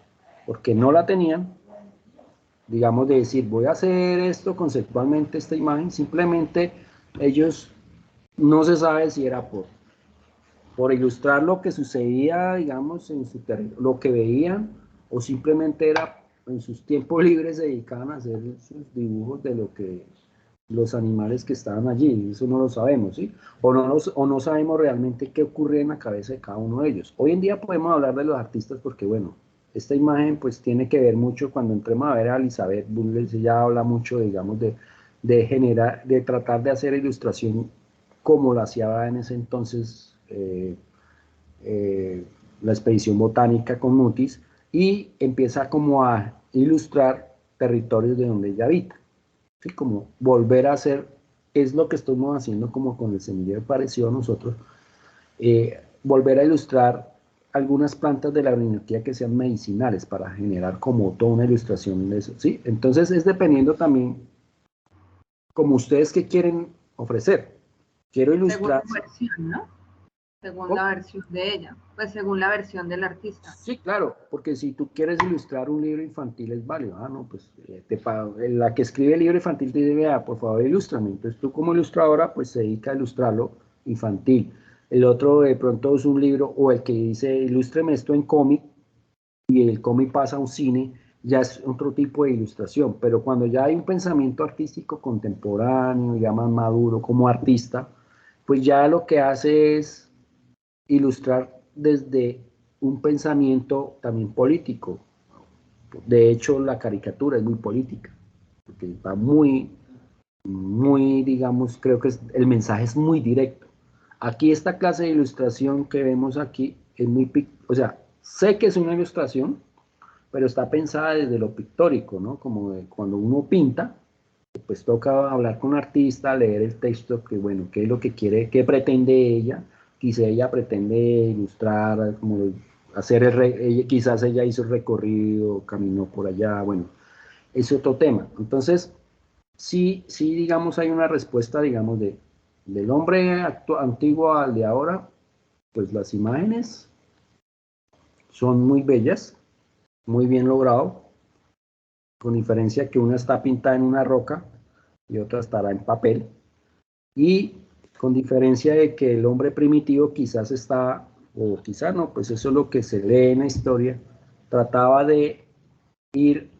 porque no la tenían, digamos, de decir, voy a hacer esto conceptualmente, esta imagen, simplemente ellos no se sabe si era por ilustrar lo que sucedía, digamos, en su lo que veían, o simplemente era en sus tiempos libres se dedicaban a hacer sus dibujos de lo que los animales que estaban allí, eso no lo sabemos, ¿sí? O no sabemos realmente qué ocurre en la cabeza de cada uno de ellos. Hoy en día podemos hablar de los artistas porque, bueno, esta imagen pues tiene que ver mucho cuando entremos a ver a Elizabeth Bulles, ella habla mucho, digamos, de generar, de tratar de hacer ilustración como la hacía en ese entonces la expedición botánica con Mutis, y empieza como a ilustrar territorios de donde ella habita. ¿Sí? Como volver a hacer, es lo que estamos haciendo como con el semillero parecido a nosotros, volver a ilustrar algunas plantas de la orinoquía que sean medicinales para generar como toda una ilustración de eso, ¿sí? Entonces es dependiendo también como ustedes que quieren ofrecer. Quiero ilustrar... Según la versión, ¿no? Según ¿Cómo? la versión de ella, pues según la versión del artista. Sí, claro, porque si tú quieres ilustrar un libro infantil es válido. Ah, no, pues la que escribe el libro infantil te dice, vea, por favor, ilústrame. Entonces tú como ilustradora, pues se dedica a ilustrarlo infantil. El otro de pronto es un libro, o el que dice, ilústreme esto en cómic, y el cómic pasa a un cine, ya es otro tipo de ilustración. Pero cuando ya hay un pensamiento artístico contemporáneo, ya más maduro como artista, pues ya lo que hace es ilustrar desde un pensamiento también político. De hecho, la caricatura es muy política, porque va muy, digamos, creo que el mensaje es muy directo. Aquí esta clase de ilustración que vemos aquí es muy, o sea, sé que es una ilustración, pero está pensada desde lo pictórico, ¿no? Como de cuando uno pinta, pues toca hablar con un artista, leer el texto, que bueno, qué es lo que quiere, qué pretende ella, quizá ella pretende ilustrar, como hacer quizás ella hizo el recorrido, caminó por allá, bueno, es otro tema. Entonces, sí, digamos, hay una respuesta, digamos, del hombre antiguo al de ahora, pues las imágenes son muy bellas, muy bien logrado, con diferencia que una está pintada en una roca y otra estará en papel, y con diferencia de que el hombre primitivo quizás está, o quizás no, pues eso es lo que se lee en la historia, trataba de ir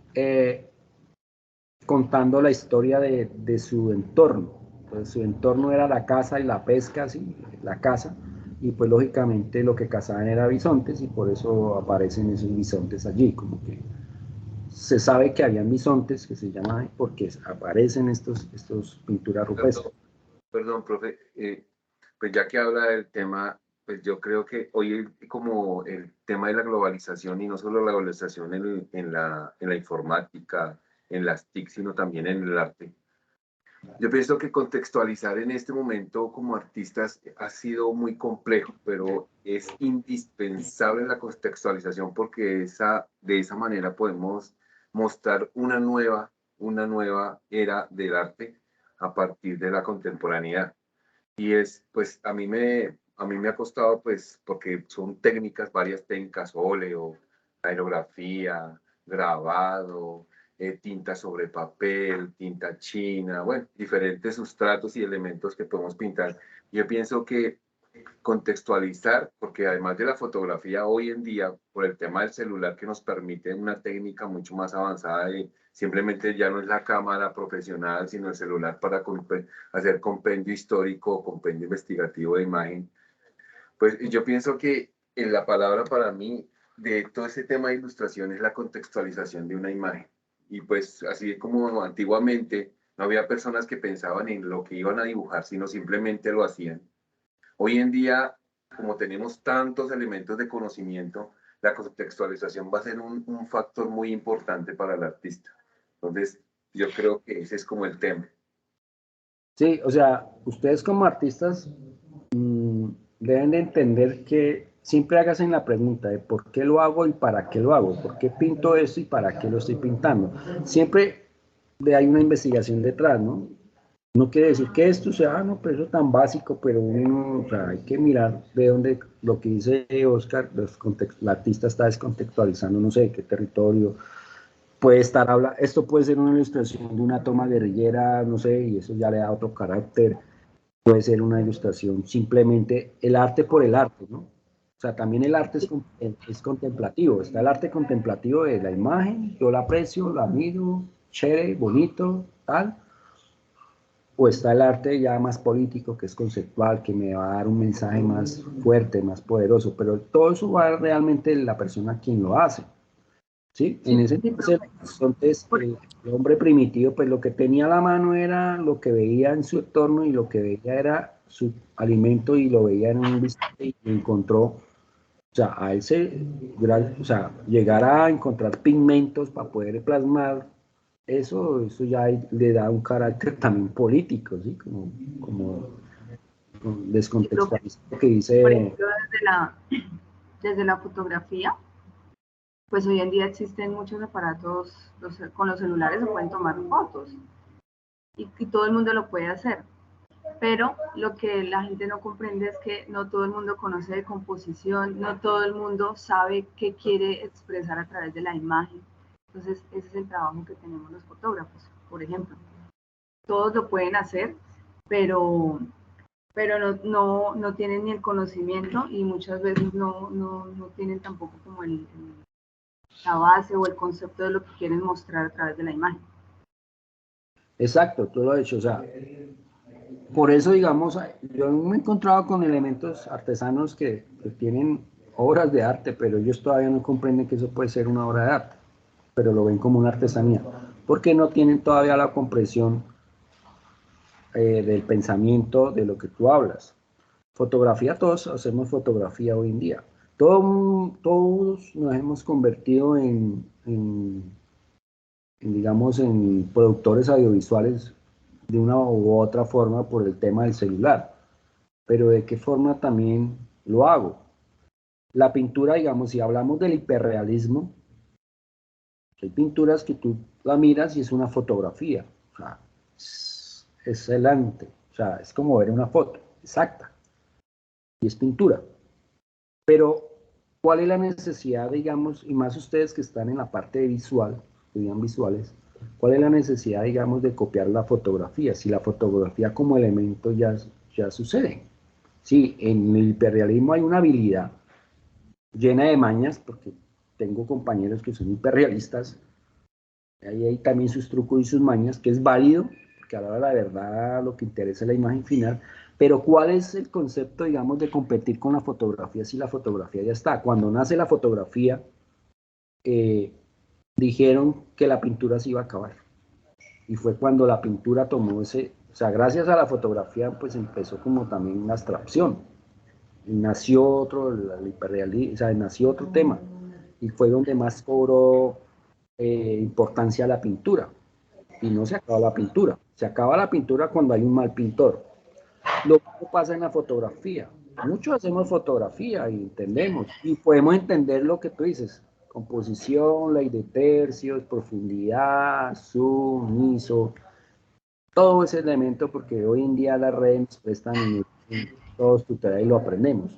contando la historia de su entorno. Entonces, su entorno era la caza y la pesca, ¿sí? La caza, y pues lógicamente lo que cazaban era bisontes, y por eso aparecen esos bisontes allí, como que se sabe que habían bisontes, que se llaman, porque aparecen estos pinturas rupestres. Perdón, profe, pues ya que habla del tema, pues yo creo que hoy como el tema de la globalización, y no solo la globalización en la informática, en las TIC, sino también en el arte. Yo pienso que contextualizar en este momento como artistas ha sido muy complejo, pero es indispensable la contextualización porque de esa manera podemos mostrar una nueva era del arte a partir de la contemporaneidad. Y es, pues, a mí me ha costado, pues, porque son técnicas, varias técnicas, óleo, aerografía, grabado, tinta sobre papel, tinta china, bueno, diferentes sustratos y elementos que podemos pintar. Yo pienso que contextualizar, porque además de la fotografía hoy en día, por el tema del celular que nos permite una técnica mucho más avanzada de simplemente ya no es la cámara profesional, sino el celular para hacer compendio histórico, compendio investigativo de imagen, pues yo pienso que en la palabra para mí de todo este tema de ilustración es la contextualización de una imagen. Y pues así como antiguamente no había personas que pensaban en lo que iban a dibujar, sino simplemente lo hacían. Hoy en día, como tenemos tantos elementos de conocimiento, la contextualización va a ser un factor muy importante para el artista. Entonces, yo creo que ese es como el tema. Sí, o sea, ustedes como artistas deben de entender que siempre háganse la pregunta de por qué lo hago y para qué lo hago, por qué pinto esto y para qué lo estoy pintando. Siempre hay una investigación detrás, ¿no? No quiere decir que esto sea, no, pero eso tan básico, pero uno, o sea, hay que mirar de dónde, lo que dice Oscar, el artista está descontextualizando, no sé, qué territorio, puede estar hablando, esto puede ser una ilustración de una toma guerrillera, no sé, y eso ya le da otro carácter, puede ser una ilustración, simplemente el arte por el arte, ¿no? O sea, también el arte es contemplativo, está el arte contemplativo de la imagen, yo la aprecio, la miro, chévere, bonito, tal, o está el arte ya más político, que es conceptual, que me va a dar un mensaje más fuerte, más poderoso, pero todo eso va realmente de la persona quien lo hace, ¿sí? En ese entonces, el hombre primitivo, pues lo que tenía a la mano era lo que veía en su entorno y lo que veía era su alimento y lo veía en un instante y encontró, o sea, a él o sea, llegar a encontrar pigmentos para poder plasmar eso ya le da un carácter también político, ¿sí? Como descontextualizado que Por dice... ejemplo, desde la fotografía, pues hoy en día existen muchos aparatos, con los celulares se pueden tomar fotos y todo el mundo lo puede hacer. Pero lo que la gente no comprende es que no todo el mundo conoce de composición, no todo el mundo sabe qué quiere expresar a través de la imagen. Entonces, ese es el trabajo que tenemos los fotógrafos, por ejemplo. Todos lo pueden hacer, pero no tienen ni el conocimiento y muchas veces no tienen tampoco como la base o el concepto de lo que quieren mostrar a través de la imagen. Exacto, tú lo has hecho, o sea, por eso, digamos, yo me he encontrado con elementos artesanos que tienen obras de arte, pero ellos todavía no comprenden que eso puede ser una obra de arte, pero lo ven como una artesanía, porque no tienen todavía la comprensión del pensamiento de lo que tú hablas. Fotografía, todos hacemos fotografía hoy en día. Todos nos hemos convertido digamos, en productores audiovisuales de una u otra forma por el tema del celular. Pero ¿de qué forma también lo hago? La pintura, digamos, si hablamos del hiperrealismo, hay pinturas que tú la miras y es una fotografía. O sea, es excelente. O sea, es como ver una foto exacta. Y es pintura. Pero, ¿cuál es la necesidad, digamos, y más ustedes que están en la parte visual, estudian visuales, cuál es la necesidad, digamos, de copiar la fotografía? Si la fotografía como elemento ya sucede. Sí, en el hiperrealismo hay una habilidad llena de mañas, porque tengo compañeros que son hiperrealistas, ahí hay también sus trucos y sus mañas, que es válido, porque a la hora de la verdad lo que interesa es la imagen final, pero ¿cuál es el concepto, digamos, de competir con la fotografía si la fotografía ya está? Cuando nace la fotografía, dijeron que la pintura se iba a acabar, y fue cuando la pintura tomó ese, o sea, gracias a la fotografía, pues empezó como también una abstracción, y nació otro, el hiperrealismo, o sea, nació otro tema, y fue donde más cobró importancia la pintura. Y no se acaba la pintura. Se acaba la pintura cuando hay un mal pintor. Lo que pasa en la fotografía. Muchos hacemos fotografía y entendemos. Y podemos entender lo que tú dices. Composición, ley de tercios, profundidad, zoom, ISO. Todo ese elemento porque hoy en día las redes nos prestan en todos tutoriales y lo aprendemos.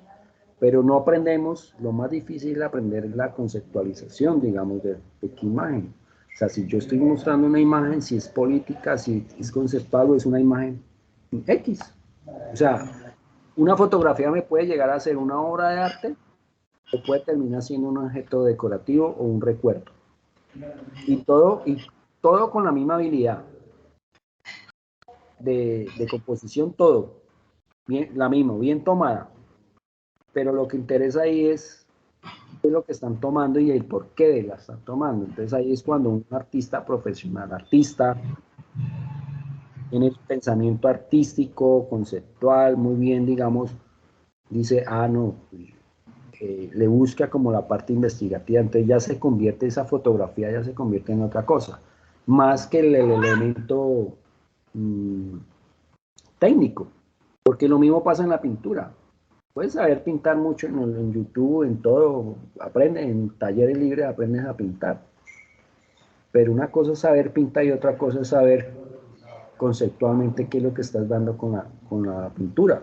Pero no aprendemos, lo más difícil de aprender es la conceptualización, digamos, de qué imagen. O sea, si yo estoy mostrando una imagen, si es política, si es conceptual o es una imagen X. O sea, una fotografía me puede llegar a ser una obra de arte o puede terminar siendo un objeto decorativo o un recuerdo. Y todo con la misma habilidad de composición, todo. Bien, la misma, bien tomada. Pero lo que interesa ahí es es lo que están tomando y el porqué de la están tomando. Entonces ahí es cuando un artista profesional, artista, tiene el pensamiento artístico, conceptual, muy bien, digamos, dice, ah, no, le busca como la parte investigativa, entonces ya se convierte, esa fotografía ya se convierte en otra cosa, más que el elemento técnico, porque lo mismo pasa en la pintura. Puedes saber pintar mucho en YouTube, en todo, aprende, en talleres libres aprendes a pintar, pero una cosa es saber pintar y otra cosa es saber conceptualmente qué es lo que estás dando con la pintura.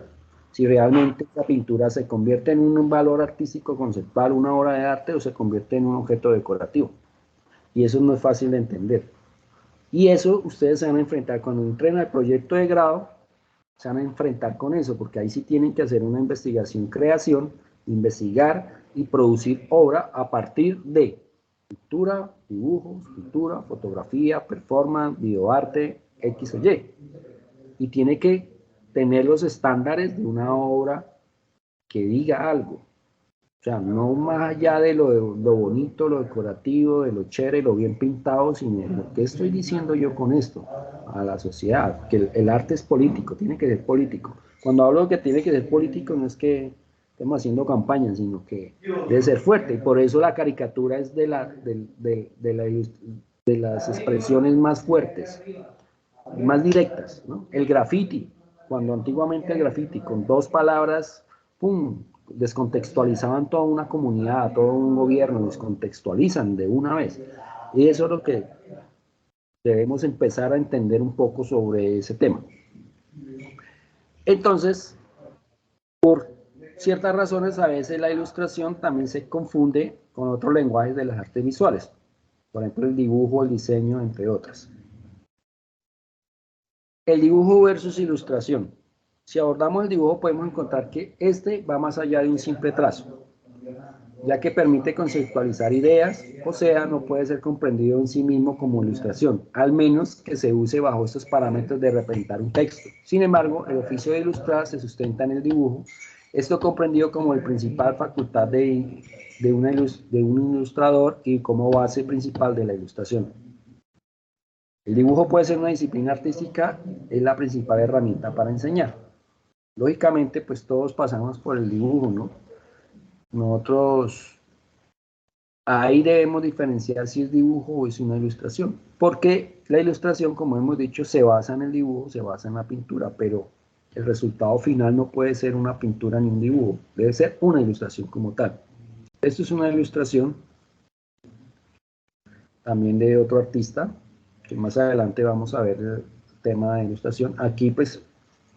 Si realmente esa pintura se convierte en un valor artístico conceptual, una obra de arte, o se convierte en un objeto decorativo. Y eso no es fácil de entender. Y eso ustedes se van a enfrentar cuando entren al proyecto de grado, se van a enfrentar con eso, porque ahí sí tienen que hacer una investigación, creación, investigar y producir obra a partir de pintura, dibujo, escultura, fotografía, performance, videoarte, X o Y. Y tiene que tener los estándares de una obra que diga algo. O sea, no más allá de lo bonito, lo decorativo, de lo chévere, lo bien pintado, sino lo que estoy diciendo yo con esto a la sociedad, que el arte es político, tiene que ser político. Cuando hablo de que tiene que ser político, no es que estemos haciendo campaña, sino que debe ser fuerte, y por eso la caricatura es de las expresiones más fuertes, más directas, ¿no? El graffiti, cuando antiguamente el graffiti con dos palabras, ¡pum!, descontextualizaban toda una comunidad, todo un gobierno, descontextualizan de una vez. Y eso es lo que debemos empezar a entender un poco sobre ese tema. Entonces, por ciertas razones, a veces la ilustración también se confunde con otros lenguajes de las artes visuales. Por ejemplo, el dibujo, el diseño, entre otras. El dibujo versus ilustración. Si abordamos el dibujo, podemos encontrar que este va más allá de un simple trazo, ya que permite conceptualizar ideas, o sea, no puede ser comprendido en sí mismo como ilustración, al menos que se use bajo estos parámetros de representar un texto. Sin embargo, el oficio de ilustrar se sustenta en el dibujo, esto comprendido como el principal facultad de un ilustrador y como base principal de la ilustración. El dibujo puede ser una disciplina artística, es la principal herramienta para enseñar. Lógicamente, pues todos pasamos por el dibujo, ¿no? Nosotros ahí debemos diferenciar si es dibujo o es una ilustración, porque la ilustración, como hemos dicho, se basa en el dibujo, se basa en la pintura, pero el resultado final no puede ser una pintura ni un dibujo, debe ser una ilustración como tal. Esto es una ilustración también de otro artista, que más adelante vamos a ver el tema de ilustración. Aquí, pues,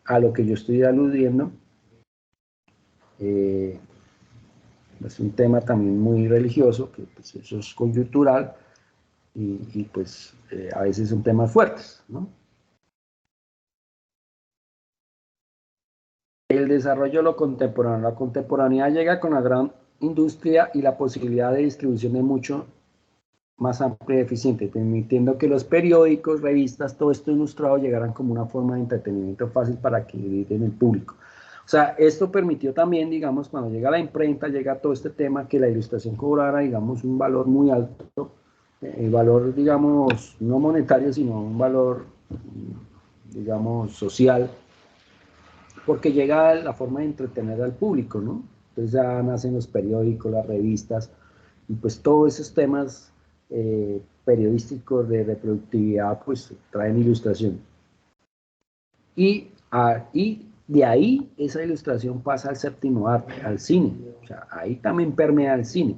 a lo que yo estoy aludiendo, es un tema también muy religioso, que pues, eso es coyuntural, y pues a veces son temas fuertes, ¿no? El desarrollo de lo contemporáneo. La contemporaneidad llega con la gran industria y la posibilidad de distribución de mucho más amplia y eficiente, permitiendo que los periódicos, revistas, todo esto ilustrado llegaran como una forma de entretenimiento fácil para adquirir en el público. O sea, esto permitió también, digamos, cuando llega la imprenta, llega todo este tema, que la ilustración cobrara, digamos, un valor muy alto, el valor, digamos, no monetario, sino un valor, digamos, social, porque llega la forma de entretener al público, ¿no? Entonces ya nacen los periódicos, las revistas, y pues todos esos temas periodísticos de reproductividad, pues traen ilustración. Y de ahí esa ilustración pasa al séptimo arte, al cine. O sea, ahí también permea el cine.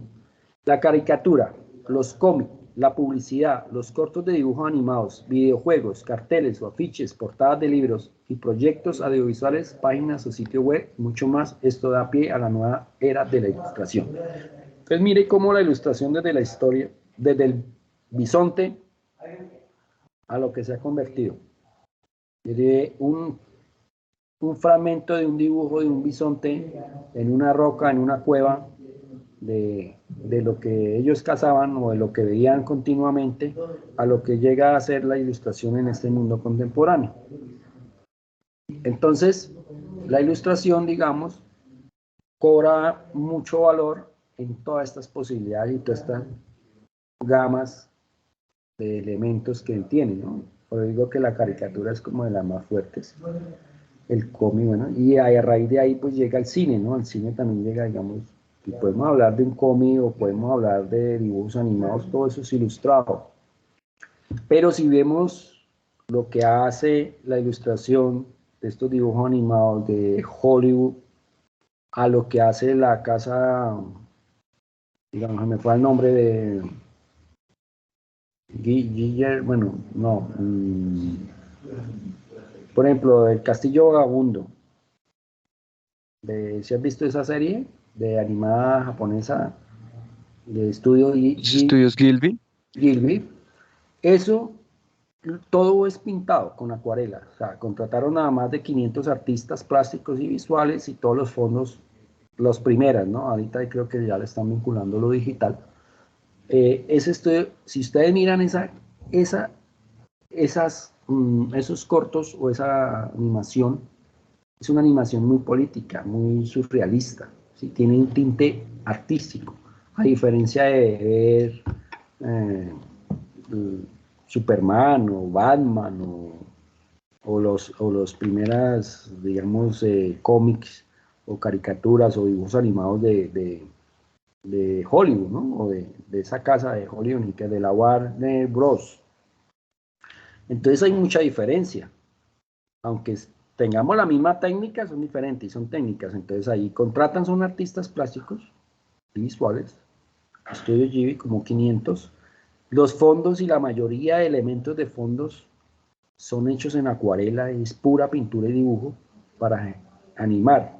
La caricatura, los cómics, la publicidad, los cortos de dibujos animados, videojuegos, carteles o afiches, portadas de libros y proyectos audiovisuales, páginas o sitio web, mucho más. Esto da pie a la nueva era de la ilustración. Entonces mire cómo la ilustración desde la historia, desde el bisonte a lo que se ha convertido. Desde un fragmento de un dibujo de un bisonte en una roca, en una cueva, de lo que ellos cazaban o de lo que veían continuamente, a lo que llega a ser la ilustración en este mundo contemporáneo. Entonces, la ilustración, digamos, cobra mucho valor en todas estas posibilidades y todas estas gamas de elementos que él tiene, ¿no? Por eso digo que la caricatura es como de las más fuertes, el cómic, bueno, y a raíz de ahí pues llega el cine, ¿no? El cine también llega, digamos, y podemos hablar de un cómic o podemos hablar de dibujos animados, todo eso es ilustrado. Pero si vemos lo que hace la ilustración de estos dibujos animados de Hollywood a lo que hace la casa, digamos, me fue el nombre de Guiller, bueno, no, por ejemplo, El Castillo Vagabundo. ¿Si has visto esa serie de animada japonesa de Estudios Gilby. Gilby? Eso todo es pintado con acuarela. O sea, contrataron a más de 500 artistas plásticos y visuales y todos los fondos, los primeras, ¿no? Ahorita creo que ya le están vinculando lo digital. Ese estudio, si ustedes miran esos cortos o esa animación, es una animación muy política, muy surrealista, ¿sí? Tiene un tinte artístico, a diferencia de ver Superman o Batman o los primeras, digamos, cómics o caricaturas o dibujos animados de Hollywood, ¿no? O de esa casa de Hollywood, que de la Warner Bros. Entonces hay mucha diferencia, aunque tengamos la misma técnica, son diferentes y son técnicas. Entonces ahí contratan, son artistas plásticos y visuales, Estudio Ghibli como 500. Los fondos y la mayoría de elementos de fondos son hechos en acuarela, es pura pintura y dibujo para animar,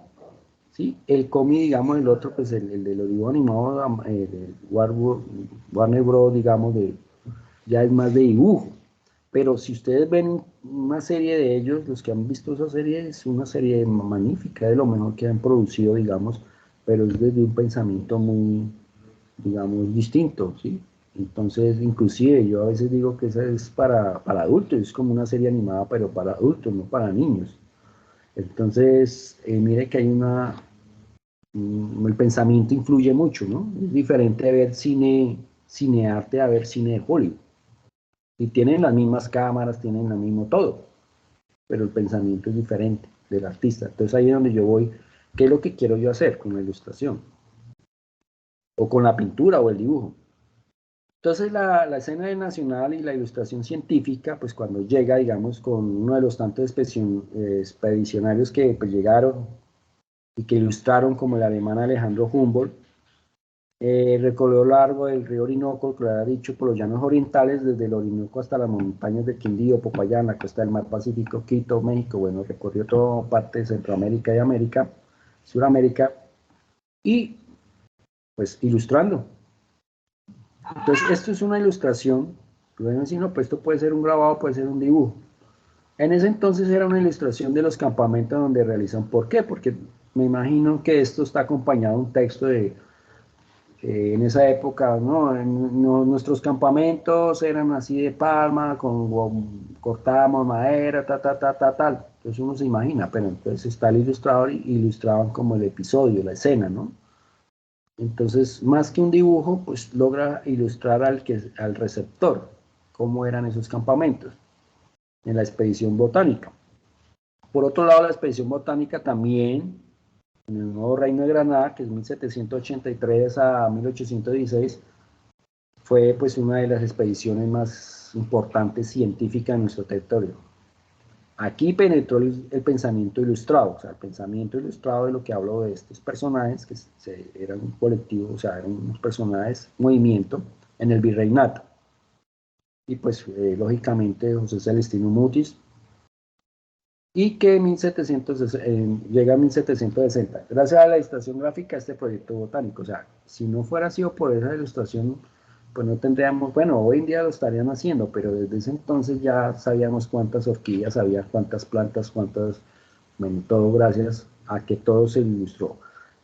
¿sí? El cómic, digamos, el otro, pues el de los dibujos animados, de Warner Bros., digamos, ya es más de dibujo. Pero si ustedes ven una serie de ellos, los que han visto esa serie, es una serie magnífica, de lo mejor que han producido, digamos, pero es desde un pensamiento muy, digamos, distinto, ¿sí? Entonces, inclusive, yo a veces digo que esa es para adultos, es como una serie animada, pero para adultos, no para niños. Entonces, mire que hay el pensamiento influye mucho, ¿no? Es diferente ver cinearte a ver cine de Hollywood. Y tienen las mismas cámaras, tienen lo mismo todo, pero el pensamiento es diferente del artista. Entonces ahí es donde yo voy, ¿qué es lo que quiero yo hacer con la ilustración? O con la pintura o el dibujo. Entonces la escena nacional y la ilustración científica, pues cuando llega, digamos, con uno de los tantos expedicionarios que pues, llegaron y que ilustraron, como el alemán Alejandro Humboldt, recorrió largo del río Orinoco, que lo había dicho, por los llanos orientales, desde el Orinoco hasta las montañas de Quindío, Popayán, la costa del mar Pacífico, Quito, México, bueno, recorrió toda parte de Centroamérica y América, Suramérica, y pues ilustrando. Entonces, esto es una ilustración, luego si no, pues esto puede ser un grabado, puede ser un dibujo. En ese entonces era una ilustración de los campamentos donde realizan. ¿Por qué? Porque me imagino que esto está acompañado de un texto de en esa época, ¿no? Nuestros campamentos eran así de palma, cortábamos madera, tal. Entonces uno se imagina, pero entonces está el ilustrador y ilustraban como el episodio, la escena, ¿no? Entonces, más que un dibujo, pues logra ilustrar al receptor cómo eran esos campamentos en la expedición botánica. Por otro lado, la expedición botánica también en el Nuevo Reino de Granada, que es 1783 a 1816, fue pues una de las expediciones más importantes científicas en nuestro territorio. Aquí penetró el pensamiento ilustrado, o sea, el pensamiento ilustrado de lo que hablo de estos personajes, que eran un colectivo, o sea, eran unos personajes, movimiento, en el virreinato. Y pues, lógicamente, José Celestino Mutis, y que llega a 1760. Gracias a la ilustración gráfica, este proyecto botánico. O sea, si no fuera sido por esa ilustración, pues no tendríamos, bueno, hoy en día lo estarían haciendo, pero desde ese entonces ya sabíamos cuántas orquídeas había, cuántas plantas, bueno, todo gracias a que todo se ilustró.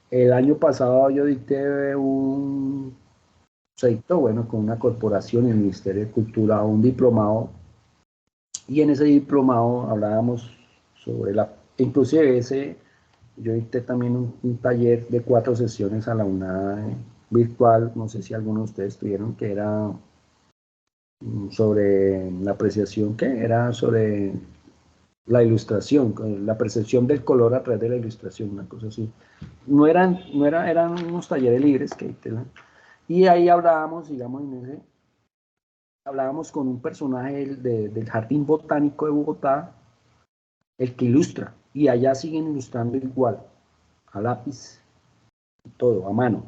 El año pasado yo dicté un proyecto, bueno, con una corporación, el Ministerio de Cultura, un diplomado, y en ese diplomado hablábamos sobre inclusive yo dicté también un taller de 4 sesiones a la UNAD virtual, no sé si algunos de ustedes tuvieron, que era sobre la apreciación, que era sobre la ilustración, la percepción del color a través de la ilustración, una cosa así. Eran unos talleres libres que y ahí hablábamos, digamos, hablábamos con un personaje del Jardín Botánico de Bogotá, el que ilustra, y allá siguen ilustrando igual, a lápiz, todo, a mano.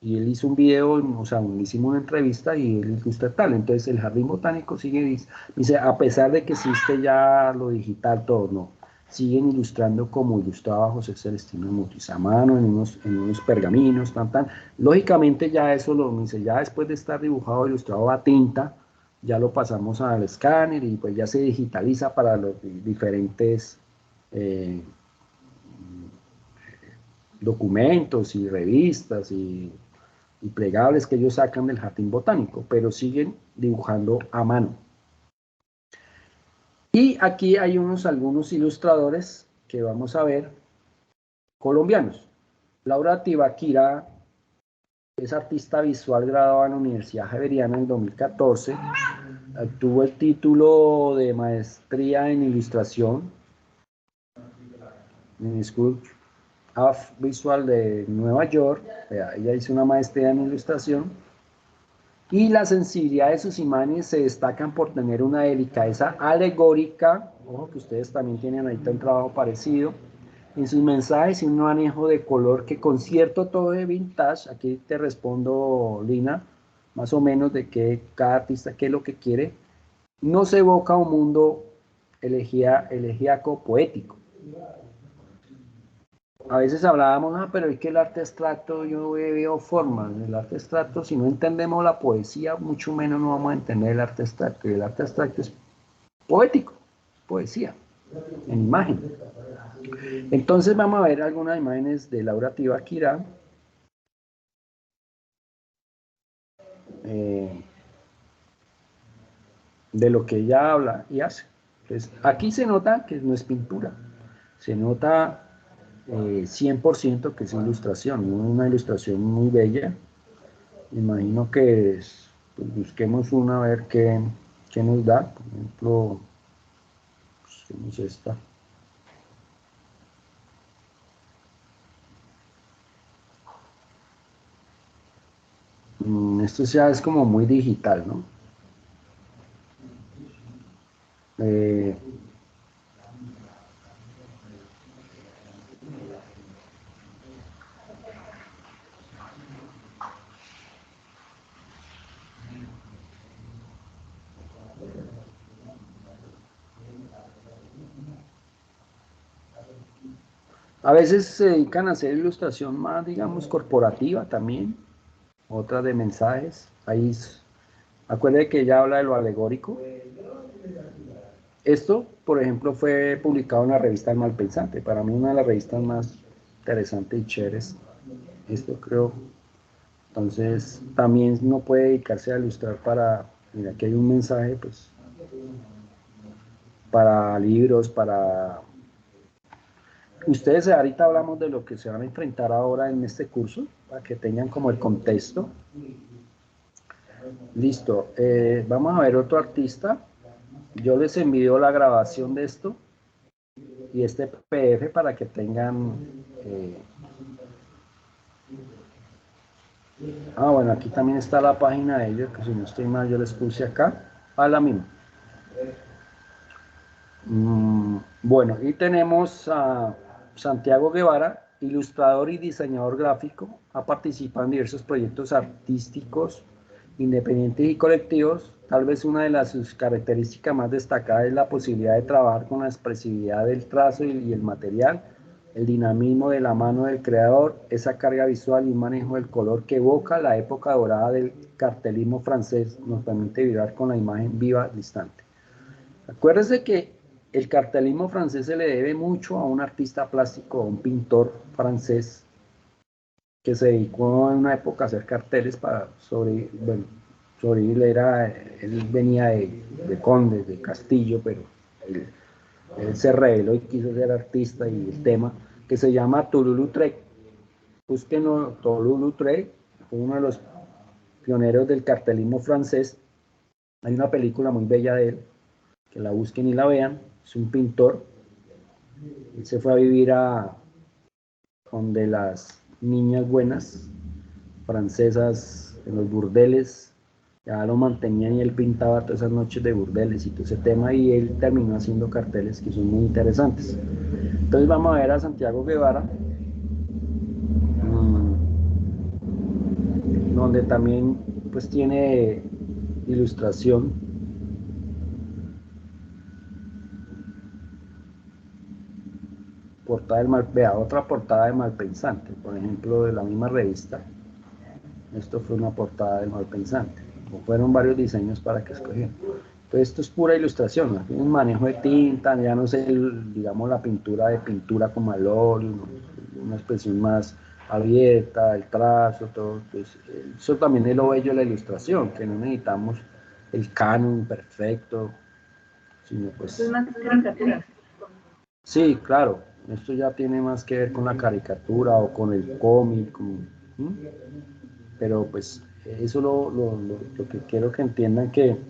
Y él hizo un video, o sea, hicimos una entrevista y él ilustra tal. Entonces el Jardín Botánico sigue, dice, a pesar de que existe ya lo digital, todo, no. Siguen ilustrando como ilustraba José Celestino Mutis, a mano, en unos pergaminos, tan. Lógicamente ya eso lo dice, ya después de estar dibujado, ilustrado a tinta, ya lo pasamos al escáner y pues ya se digitaliza para los diferentes documentos y revistas y plegables que ellos sacan del Jardín Botánico, pero siguen dibujando a mano. Y aquí hay algunos ilustradores que vamos a ver, colombianos. Laura Tibaquira es artista visual graduada en la Universidad Javeriana en 2014, obtuvo el título de maestría en ilustración en School of Visual de Nueva York. Ella hizo una maestría en ilustración. Y la sensibilidad de sus imágenes se destacan por tener una delicadeza alegórica, ojo que ustedes también tienen ahí un trabajo parecido, en sus mensajes y un manejo de color que con cierto toque vintage, aquí te respondo, Lina, más o menos de que cada artista qué es lo que quiere, no se evoca un mundo elegíaco poético. A veces hablábamos, pero es que el arte abstracto, yo veo formas, el arte abstracto, si no entendemos la poesía, mucho menos no vamos a entender el arte abstracto, y el arte abstracto es poético, poesía, en imagen. Entonces vamos a ver algunas imágenes de Laura Tibaquira, de lo que ella habla y hace. Entonces, aquí se nota que no es pintura, se nota 100% que es ilustración, una ilustración muy bella. Imagino que pues busquemos una a ver qué nos da. Por ejemplo, busquemos esta. Esto ya es como muy digital, ¿no? A veces se dedican a hacer ilustración más, digamos, corporativa también, otra de mensajes. Ahí, acuérdate que ella habla de lo alegórico. Esto, por ejemplo, fue publicado en la revista El Malpensante, para mí una de las revistas más interesantes y chéveres. Esto creo. Entonces, también no puede dedicarse a ilustrar para, mira, aquí hay un mensaje, pues, para libros, para... Ustedes ahorita hablamos de lo que se van a enfrentar ahora en este curso, para que tengan como el contexto. Listo, vamos a ver otro artista. Yo les envío la grabación de esto y este PDF para que tengan... bueno, aquí también está la página de ellos, que si no estoy mal yo les puse acá, a la misma. Bueno, y tenemos a Santiago Guevara, ilustrador y diseñador gráfico, ha participado en diversos proyectos artísticos, independientes y colectivos. Tal vez una de sus características más destacadas es la posibilidad de trabajar con la expresividad del trazo y el material, el dinamismo de la mano del creador, esa carga visual y un manejo del color que evoca la época dorada del cartelismo francés, nos permite vibrar con la imagen viva distante. Acuérdense que el cartelismo francés se le debe mucho a un artista plástico, a un pintor francés que se dedicó en una época a hacer carteles para sobrevivir. Él venía de conde, de castillo, pero él se rebeló y quiso ser artista, y el tema que se llama Toulouse-Lautrec. Búsquenlo, Toulouse-Lautrec, fue uno de los pioneros del cartelismo francés. Hay una película muy bella de él, que la busquen y la vean. Es un pintor. Él se fue a vivir a donde las niñas buenas francesas en los burdeles ya lo mantenían, y él pintaba todas esas noches de burdeles y todo ese tema, y él terminó haciendo carteles que son muy interesantes. Entonces vamos a ver a Santiago Guevara, donde también pues tiene ilustración. Portada del mal, vea, otra portada de Malpensante, por ejemplo, de la misma revista. Esto fue una portada del Malpensante, o fueron varios diseños para que escogieran. Entonces esto es pura ilustración, ¿no? Tiene un manejo de tinta, ya no sé, digamos la pintura de pintura como al óleo, una expresión más abierta, el trazo, todo. Pues, eso también es lo bello de la ilustración, que no necesitamos el canon perfecto, sino pues... Es más caricatura. Sí, claro, esto ya tiene más que ver con la caricatura o con el cómic, pero pues eso es lo que quiero que entiendan, que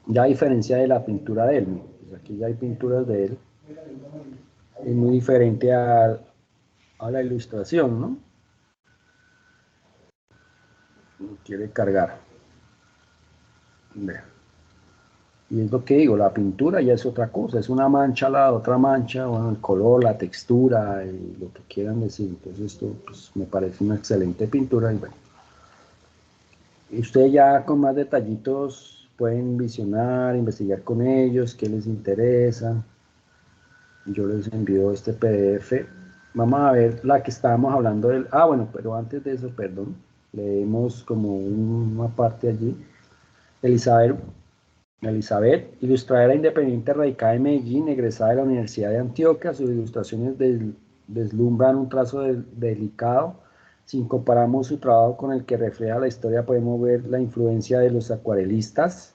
ya a diferencia de la pintura de él, pues aquí ya hay pinturas de él, es muy diferente a la ilustración, ¿no? Quiere cargar. Vea. Y es lo que digo, la pintura ya es otra cosa, es una mancha a la otra mancha, bueno, el color, la textura, lo que quieran decir. Entonces esto pues, me parece una excelente pintura, y bueno. Y ustedes ya con más detallitos pueden visionar, investigar con ellos, qué les interesa. Yo les envío este PDF. Vamos a ver la que estábamos hablando del... Ah, bueno, pero antes de eso, perdón, leemos como una parte allí. Elizabeth, ilustradora independiente radicada en Medellín, egresada de la Universidad de Antioquia. Sus ilustraciones deslumbran un trazo delicado. Si comparamos su trabajo con el que refleja la historia, podemos ver la influencia de los acuarelistas,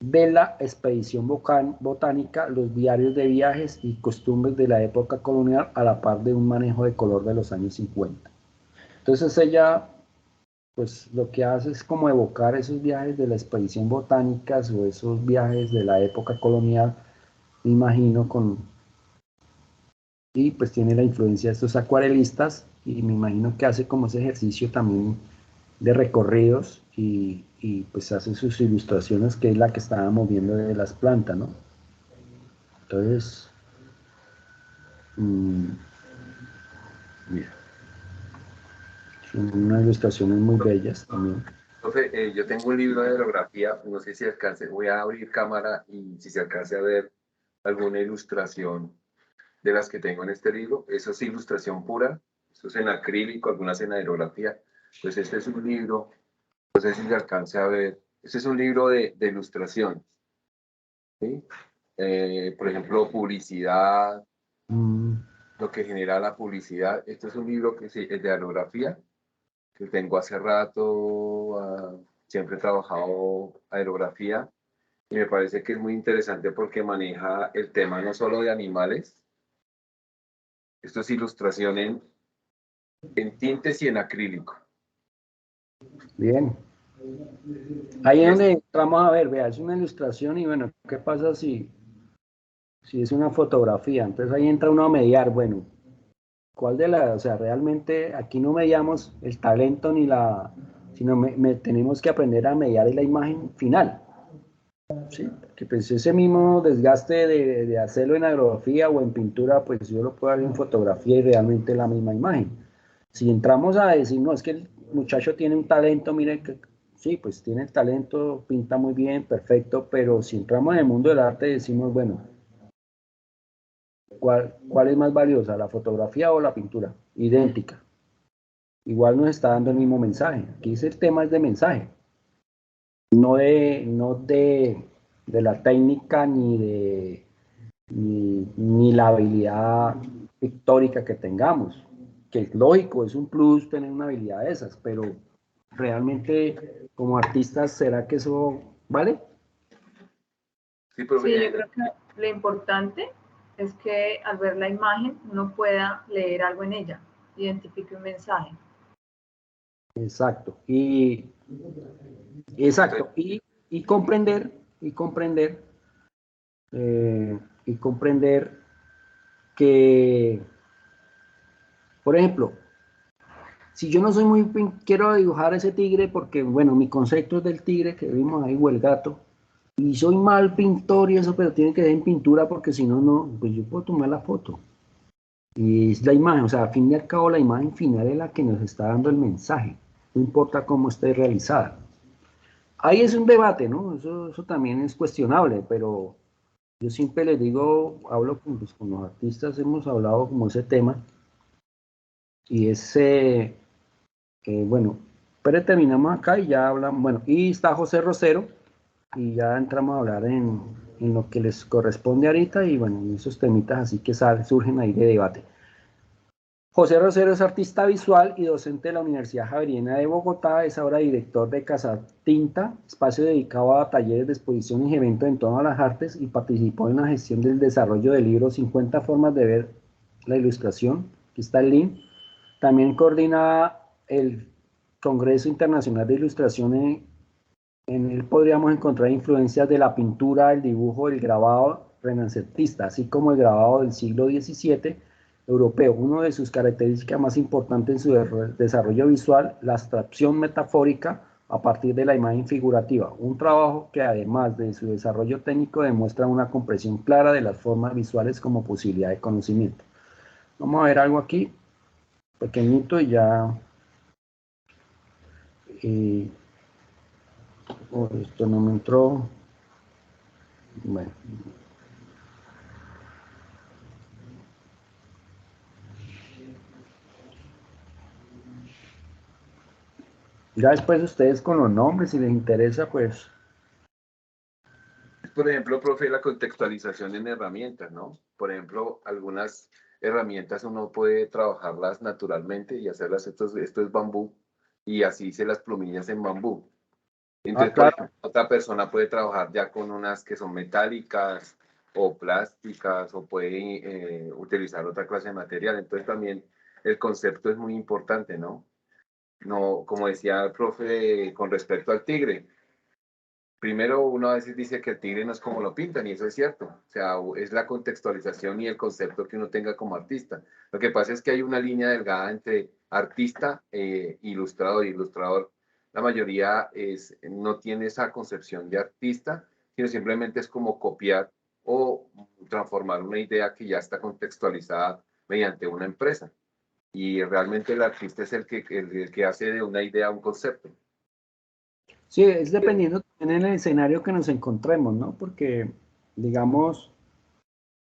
de la expedición botánica, los diarios de viajes y costumbres de la época colonial, a la par de un manejo de color de los años 50. Entonces ella, pues lo que hace es como evocar esos viajes de la expedición botánica o esos viajes de la época colonial, me imagino, y pues tiene la influencia de estos acuarelistas, y me imagino que hace como ese ejercicio también de recorridos, y pues hace sus ilustraciones, que es la que estábamos viendo de las plantas, ¿no? Entonces, mira, son unas ilustraciones muy bellas también. Profe, yo tengo un libro de aerografía, no sé si alcance, voy a abrir cámara y si se alcance a ver alguna ilustración de las que tengo en este libro. Eso es ilustración pura, eso es en acrílico, algunas en aerografía. Pues este es un libro, no sé si se alcance a ver, este es un libro de ilustración, ¿sí? Por ejemplo, publicidad, lo que genera la publicidad. Este es un libro que sí, es de aerografía, que tengo hace rato, siempre he trabajado aerografía, y me parece que es muy interesante porque maneja el tema no solo de animales, esto es ilustración en tintes y en acrílico. Bien. Ahí es donde entramos a ver, vea, es una ilustración, y bueno, ¿qué pasa si es una fotografía? Entonces ahí entra uno a mediar, bueno, ¿cuál de las? O sea, realmente aquí no mediamos el talento ni sino tenemos que aprender a mediar la imagen final, ¿sí? Que pues ese mismo desgaste de hacerlo en aerografía o en pintura, pues yo lo puedo hacer en fotografía y realmente la misma imagen. Si entramos a decir, no, es que el muchacho tiene un talento, mire, que sí, pues tiene el talento, pinta muy bien, perfecto, pero si entramos en el mundo del arte decimos, bueno, ¿cuál es más valiosa, la fotografía o la pintura? Idéntica. Igual nos está dando el mismo mensaje. Aquí el tema es de mensaje, no de la técnica ni la habilidad pictórica que tengamos, que es lógico, es un plus tener una habilidad de esas, pero realmente como artistas, ¿será que eso vale? Sí, yo creo que lo importante es que al ver la imagen uno pueda leer algo en ella, identifique un mensaje. Exacto. Exacto. Y comprender, que, por ejemplo, si yo no soy muy, quiero dibujar ese tigre porque, bueno, mi concepto es del tigre que vimos ahí, o el gato, y soy mal pintor y eso, pero tiene que ser en pintura porque si no, no, pues yo puedo tomar la foto. Y es la imagen, o sea, al fin y al cabo la imagen final es la que nos está dando el mensaje, no importa cómo esté realizada. Ahí es un debate, ¿no? Eso también es cuestionable, pero yo siempre les digo, hablo pues, con los artistas, hemos hablado como ese tema, y ese, bueno, pero terminamos acá y ya hablamos, bueno, y está José Rosero, y ya entramos a hablar en lo que les corresponde ahorita, y bueno, esos temitas así que surgen ahí de debate. José Rosero es artista visual y docente de la Universidad Javeriana de Bogotá, es ahora director de Casa Tinta, espacio dedicado a talleres de exposiciones y eventos en torno a las artes, y participó en la gestión del desarrollo del libro 50 formas de ver la ilustración, que está el link. También coordina el Congreso Internacional de Ilustración. En él podríamos encontrar influencias de la pintura, el dibujo, el grabado renacentista, así como el grabado del siglo XVII europeo. Una de sus características más importantes en su desarrollo visual, la abstracción metafórica a partir de la imagen figurativa. Un trabajo que además de su desarrollo técnico demuestra una comprensión clara de las formas visuales como posibilidad de conocimiento. Vamos a ver algo aquí, pequeñito, y ya... oh, esto no me entró. Bueno. Ya después ustedes con los nombres, si les interesa, pues... Por ejemplo, profe, la contextualización en herramientas, ¿no? Por ejemplo, algunas herramientas uno puede trabajarlas naturalmente y hacerlas, esto es bambú, y así hice las plumillas en bambú. Entonces, por claro. ejemplo, otra persona puede trabajar ya con unas que son metálicas o plásticas, o puede utilizar otra clase de material. Entonces también el concepto es muy importante, ¿no? No, como decía el profe con respecto al tigre. Primero, uno a veces dice que el tigre no es como lo pintan, y eso es cierto. O sea, es la contextualización y el concepto que uno tenga como artista. Lo que pasa es que hay una línea delgada entre artista e ilustrador. Ilustrador, la mayoría no tiene esa concepción de artista, sino simplemente es como copiar o transformar una idea que ya está contextualizada mediante una empresa. Y realmente el artista es el que hace de una idea un concepto. Sí, es dependiendo también en el escenario que nos encontremos, ¿no? Porque, digamos,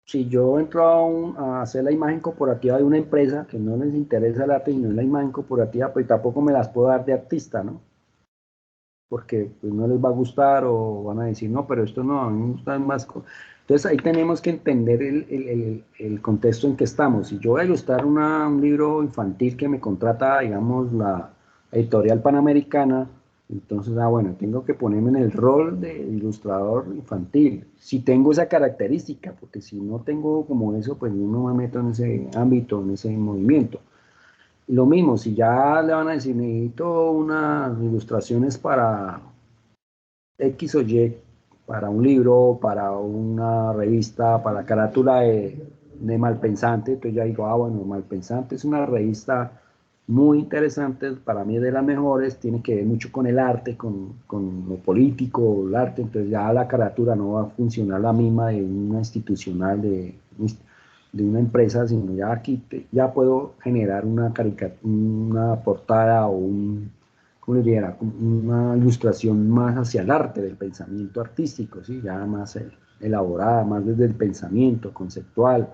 si yo entro a hacer la imagen corporativa de una empresa que no les interesa el arte y no es la imagen corporativa, pues tampoco me las puedo dar de artista, ¿no? Porque pues, no les va a gustar o van a decir, no, pero esto no, a mí me gusta más. Entonces ahí tenemos que entender el contexto en que estamos. Si yo voy a ilustrar un libro infantil que me contrata, digamos, la editorial Panamericana, entonces, bueno, tengo que ponerme en el rol de ilustrador infantil. Si tengo esa característica, porque si no tengo como eso, pues yo no me meto en ese ámbito, en ese movimiento. Lo mismo, si ya le van a decir, necesito unas ilustraciones para X o Y, para un libro, para una revista, para la carátula de Malpensante, entonces ya digo, bueno, Malpensante es una revista muy interesante, para mí es de las mejores, tiene que ver mucho con el arte, con lo político, el arte, entonces ya la carátula no va a funcionar la misma de una institucional, de una empresa, sino ya aquí ya puedo generar una portada o ¿cómo le diría? Una ilustración más hacia el arte del pensamiento artístico, ¿sí? Ya más elaborada, más desde el pensamiento conceptual.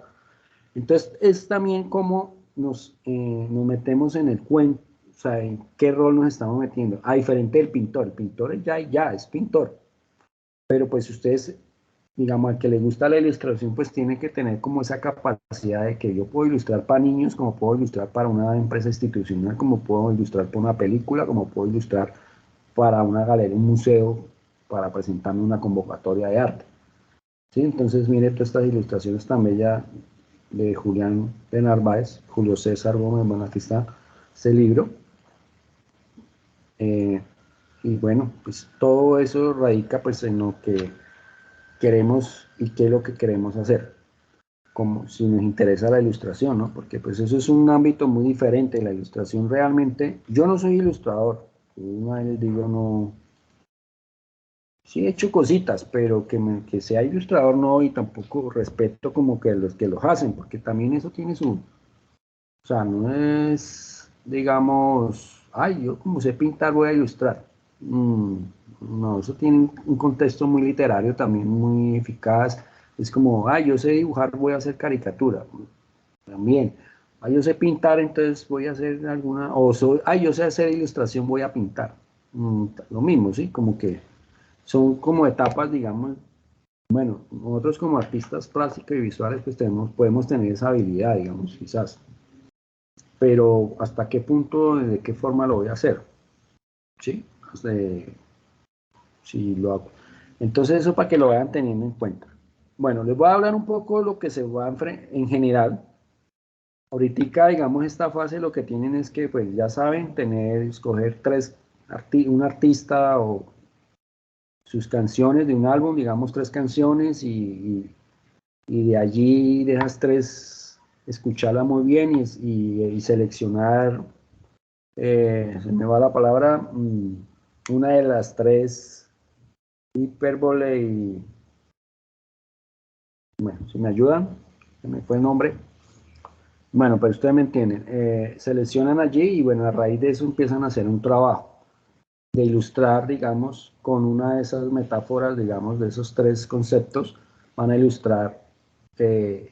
Entonces es también como nos metemos en el cuento, o sea, en qué rol nos estamos metiendo, a diferente del pintor. El pintor ya es pintor, pero pues ustedes, digamos, al que le gusta la ilustración, pues tiene que tener como esa capacidad de que yo puedo ilustrar para niños, como puedo ilustrar para una empresa institucional, como puedo ilustrar para una película, como puedo ilustrar para una galería, un museo, para presentarme una convocatoria de arte. ¿sí? Entonces, mire todas estas ilustraciones tan bellas de Julián de Narváez, Julio César Gómez, bueno, aquí está este libro. Y bueno, pues todo eso radica pues en lo que queremos y qué es lo que queremos hacer, como si nos interesa la ilustración, ¿no? Porque pues eso es un ámbito muy diferente, la ilustración realmente, yo no soy ilustrador, una vez les digo, no, sí he hecho cositas, pero que sea ilustrador no, y tampoco respeto como que los que los hacen, porque también eso tiene su, o sea, no es, digamos, ay, yo como sé pintar voy a ilustrar. No, eso tiene un contexto muy literario también, muy eficaz. Es como, ay, yo sé dibujar, voy a hacer caricatura. También, ay, yo sé pintar, entonces voy a hacer alguna, o soy, ay, yo sé hacer ilustración, voy a pintar. Lo mismo, ¿sí? Como que son como etapas, digamos. Bueno, nosotros como artistas plásticos y visuales, pues podemos tener esa habilidad, digamos, quizás. Pero ¿hasta qué punto, de qué forma lo voy a hacer? ¿Sí? Si lo hago. Entonces eso para que lo vayan teniendo en cuenta. Bueno, les voy a hablar un poco de lo que se va a enfrentar en general. Ahorita, digamos, esta fase lo que tienen es que, pues ya saben, escoger un artista o sus canciones de un álbum, digamos, 3 canciones y de allí de esas 3 escucharla muy bien y seleccionar, se me va la palabra, una de las 3 hipérbole y, bueno, si me ayudan, se me fue el nombre. Bueno, pero ustedes me entienden. Seleccionan allí y bueno, a raíz de eso empiezan a hacer un trabajo de ilustrar, digamos, con una de esas metáforas, digamos, de esos 3 conceptos, van a ilustrar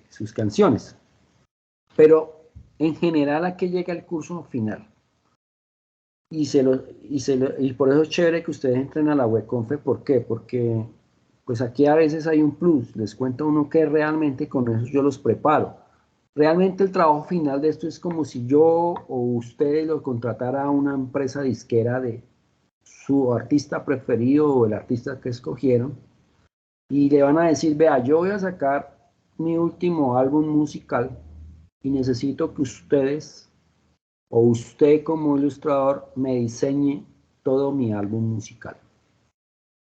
sus canciones. Pero en general, ¿a qué llega el curso final? Y por eso es chévere que ustedes entren a la webconfe. ¿Por qué? Porque pues aquí a veces hay un plus. Les cuenta uno que realmente con eso yo los preparo. Realmente el trabajo final de esto es como si yo o ustedes lo contratara a una empresa disquera de su artista preferido o el artista que escogieron y le van a decir, vea, yo voy a sacar mi último álbum musical y necesito que ustedes o usted como ilustrador me diseñe todo mi álbum musical.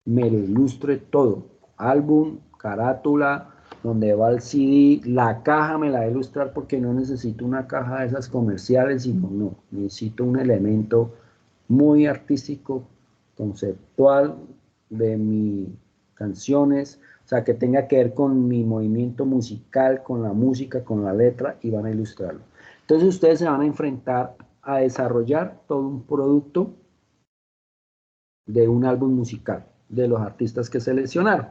Me lo ilustre todo. Álbum, carátula, donde va el CD, la caja me la va a ilustrar porque no necesito una caja de esas comerciales, sino no, necesito un elemento muy artístico, conceptual de mis canciones, o sea, que tenga que ver con mi movimiento musical, con la música, con la letra, y van a ilustrarlo. Entonces ustedes se van a enfrentar a desarrollar todo un producto de un álbum musical de los artistas que seleccionaron.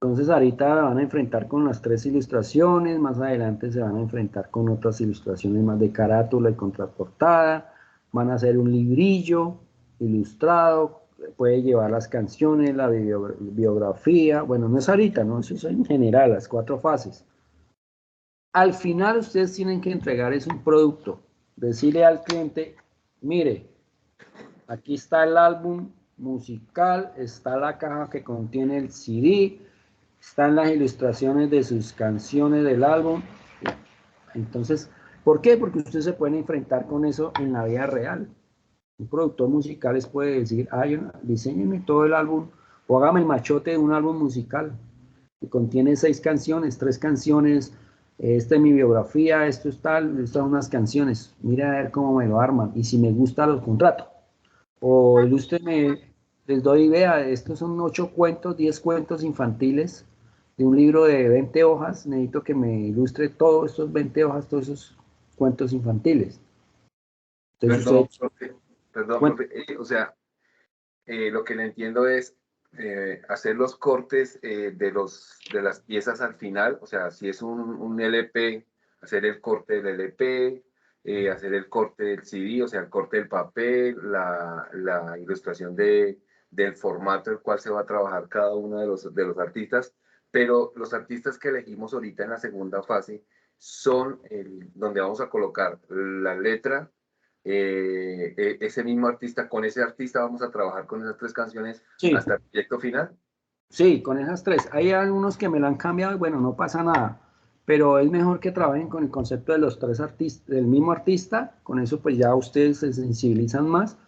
Entonces ahorita van a enfrentar con las 3 ilustraciones, más adelante se van a enfrentar con otras ilustraciones más de carátula y contraportada, van a hacer un librillo ilustrado, puede llevar las canciones, la biografía, bueno, no es ahorita, ¿no? Eso es en general, las 4 fases. Al final ustedes tienen que entregar es un producto, decirle al cliente, mire, aquí está el álbum musical, está la caja que contiene el CD, están las ilustraciones de sus canciones del álbum. Entonces, ¿por qué? Porque ustedes se pueden enfrentar con eso en la vida real. Un productor musical les puede decir, ay, diseñeme todo el álbum o hágame el machote de un álbum musical que contiene 6 canciones, 3 canciones, esta es mi biografía, esto es tal, estas son unas canciones, mira a ver cómo me lo arman y si me gusta los contrato. O ilústreme, les doy idea, estos son 8 cuentos, 10 cuentos infantiles de un libro de 20 hojas, necesito que me ilustre todos estos 20 hojas, todos esos cuentos infantiles. Entonces Perdón, ustedes, profe, perdón, bueno, profe. O sea, lo que le entiendo es hacer los cortes de las piezas al final. O sea, si es un LP, hacer el corte del LP, hacer el corte del CD, o sea, el corte del papel, la ilustración del formato el cual se va a trabajar cada uno de los artistas. Pero los artistas que elegimos ahorita en la segunda fase son donde vamos a colocar la letra, ese mismo artista, con ese artista vamos a trabajar con esas 3 canciones sí, hasta el proyecto final. Sí, con esas tres. Hay algunos que me la han cambiado y bueno, no pasa nada. Pero es mejor que trabajen con el concepto de los tres artistas, del mismo artista. Con eso pues ya ustedes se sensibilizan más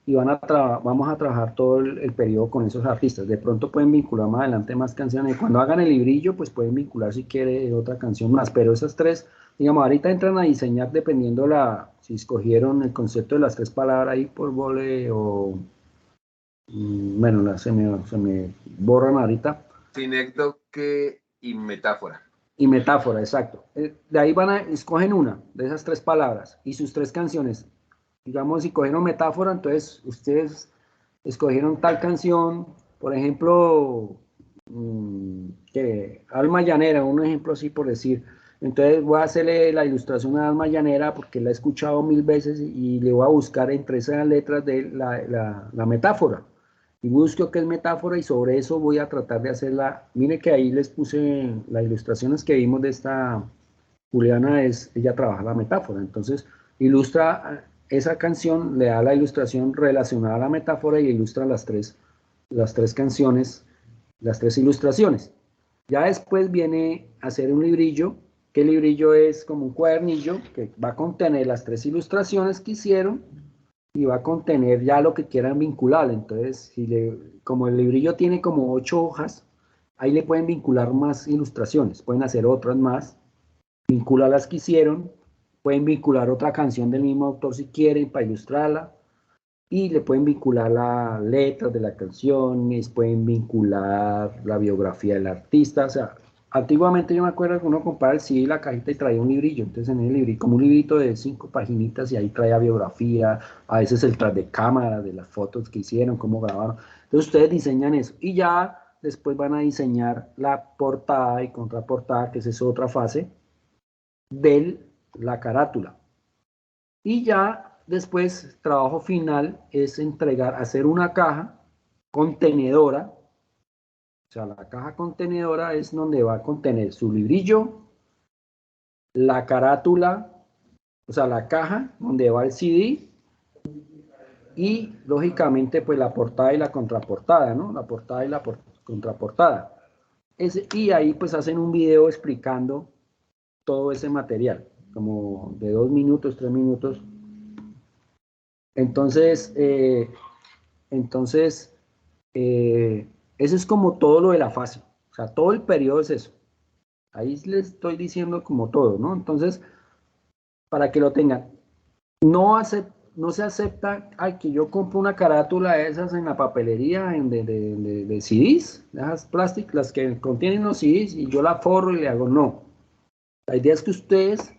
y vamos a trabajar todo el periodo con esos artistas. De pronto pueden vincular más adelante más canciones. Cuando hagan el librillo, pues pueden vincular si quiere otra canción más. Pero esas tres, digamos, ahorita entran a diseñar dependiendo si escogieron el concepto de las tres palabras ahí por vole o bueno, se me borran ahorita. Sinécdoque y metáfora. Y metáfora, exacto. De ahí escogen una de esas tres palabras y sus tres canciones. Digamos, si cogieron metáfora, entonces ustedes escogieron tal canción, por ejemplo, que Alma Llanera, un ejemplo así por decir. Entonces voy a hacerle la ilustración a Alma Llanera porque la he escuchado 1000 veces y le voy a buscar entre esas letras de la metáfora. Y busco qué es metáfora y sobre eso voy a tratar de hacerla. Mire que ahí les puse las ilustraciones que vimos de esta Juliana, ella trabaja la metáfora. Entonces ilustra esa canción, le da la ilustración relacionada a la metáfora y ilustra las tres canciones, las tres ilustraciones. Ya después viene a hacer un librillo, que el librillo es como un cuadernillo que va a contener las tres ilustraciones que hicieron y va a contener ya lo que quieran vincular. Entonces, como el librillo tiene como 8 hojas, ahí le pueden vincular más ilustraciones, pueden hacer otras más, vincular las que hicieron, pueden vincular otra canción del mismo autor si quieren para ilustrarla, y le pueden vincular las letras de las canciones, pueden vincular la biografía del artista. O sea, antiguamente yo me acuerdo que uno compraba el CD y la cajita y traía un librillo. Entonces en el librillo, como un librito de 5 paginitas, y ahí traía biografía, a veces el tras de cámara de las fotos que hicieron, cómo grabaron. Entonces ustedes diseñan eso y ya después van a diseñar la portada y contraportada, que esa es otra fase de la carátula. Y ya después, trabajo final es hacer una caja contenedora. O sea, la caja contenedora es donde va a contener su librillo, la carátula, o sea, la caja donde va el CD y, lógicamente, pues la portada y la contraportada, ¿no? La portada y la contraportada. Y ahí pues hacen un video explicando todo ese material, como de 2 minutos, 3 minutos. Entonces, Entonces, eso es como todo lo de la fase. O sea, todo el periodo es eso. Ahí les estoy diciendo como todo, ¿no? Entonces, para que lo tengan, no se acepta que yo compro una carátula de esas en la papelería de CDs, de esas plásticas, las que contienen los CDs, y yo la forro y le hago, no. La idea es que ustedes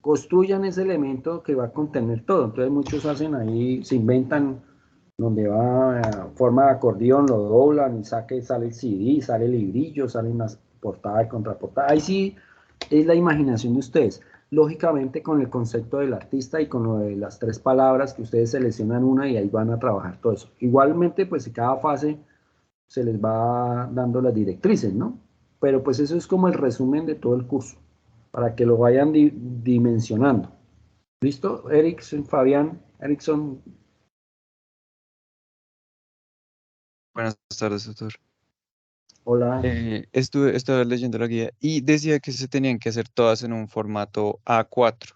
construyan ese elemento que va a contener todo. Entonces muchos hacen ahí, se inventan donde va a forma de acordeón, lo doblan y sale el CD, sale el librillo, salen las portadas y contraportadas. Ahí sí es la imaginación de ustedes. Lógicamente con el concepto del artista y con lo de las tres palabras que ustedes seleccionan una y ahí van a trabajar todo eso. Igualmente, pues en cada fase se les va dando las directrices, ¿no? Pero pues eso es como el resumen de todo el curso, para que lo vayan dimensionando. ¿Listo? Erickson, Fabián, Erickson. Buenas tardes, doctor. Hola. Estaba leyendo la guía y decía que se tenían que hacer todas en un formato A4.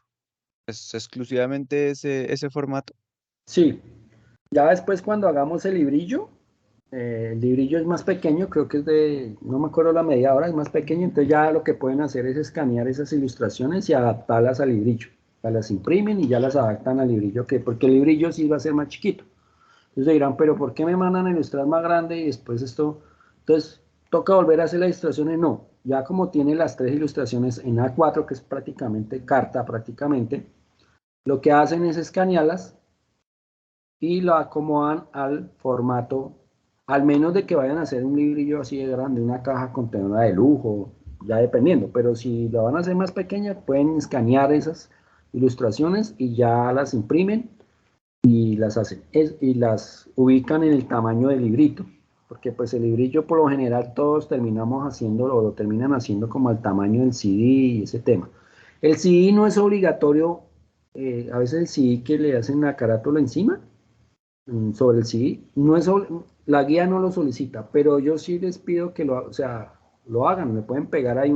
¿Es exclusivamente ese formato? Sí, ya después cuando hagamos el librillo es más pequeño, creo que no me acuerdo la medida ahora, es más pequeño, entonces ya lo que pueden hacer es escanear esas ilustraciones y adaptarlas al librillo. Ya las imprimen y ya las adaptan al librillo, porque el librillo sí va a ser más chiquito. Entonces dirán, pero ¿por qué me mandan a ilustrar más grande y después esto? Entonces, toca volver a hacer las ilustraciones. No, ya como tiene las tres ilustraciones en A4, que es prácticamente carta, prácticamente, lo que hacen es escanearlas y lo acomodan al formato, al menos de que vayan a hacer un librillo así de grande, una caja contenedora de lujo, ya dependiendo, pero si lo van a hacer más pequeña, pueden escanear esas ilustraciones y ya las imprimen y las hacen y las ubican en el tamaño del librito, porque pues el librillo por lo general todos terminamos haciéndolo o lo terminan haciendo como al tamaño del CD y ese tema. El CD no es obligatorio, a veces el CD que le hacen la carátula encima, sobre el CD. No es, la guía no lo solicita, pero yo sí les pido que o sea, lo hagan. Le pueden pegar ahí,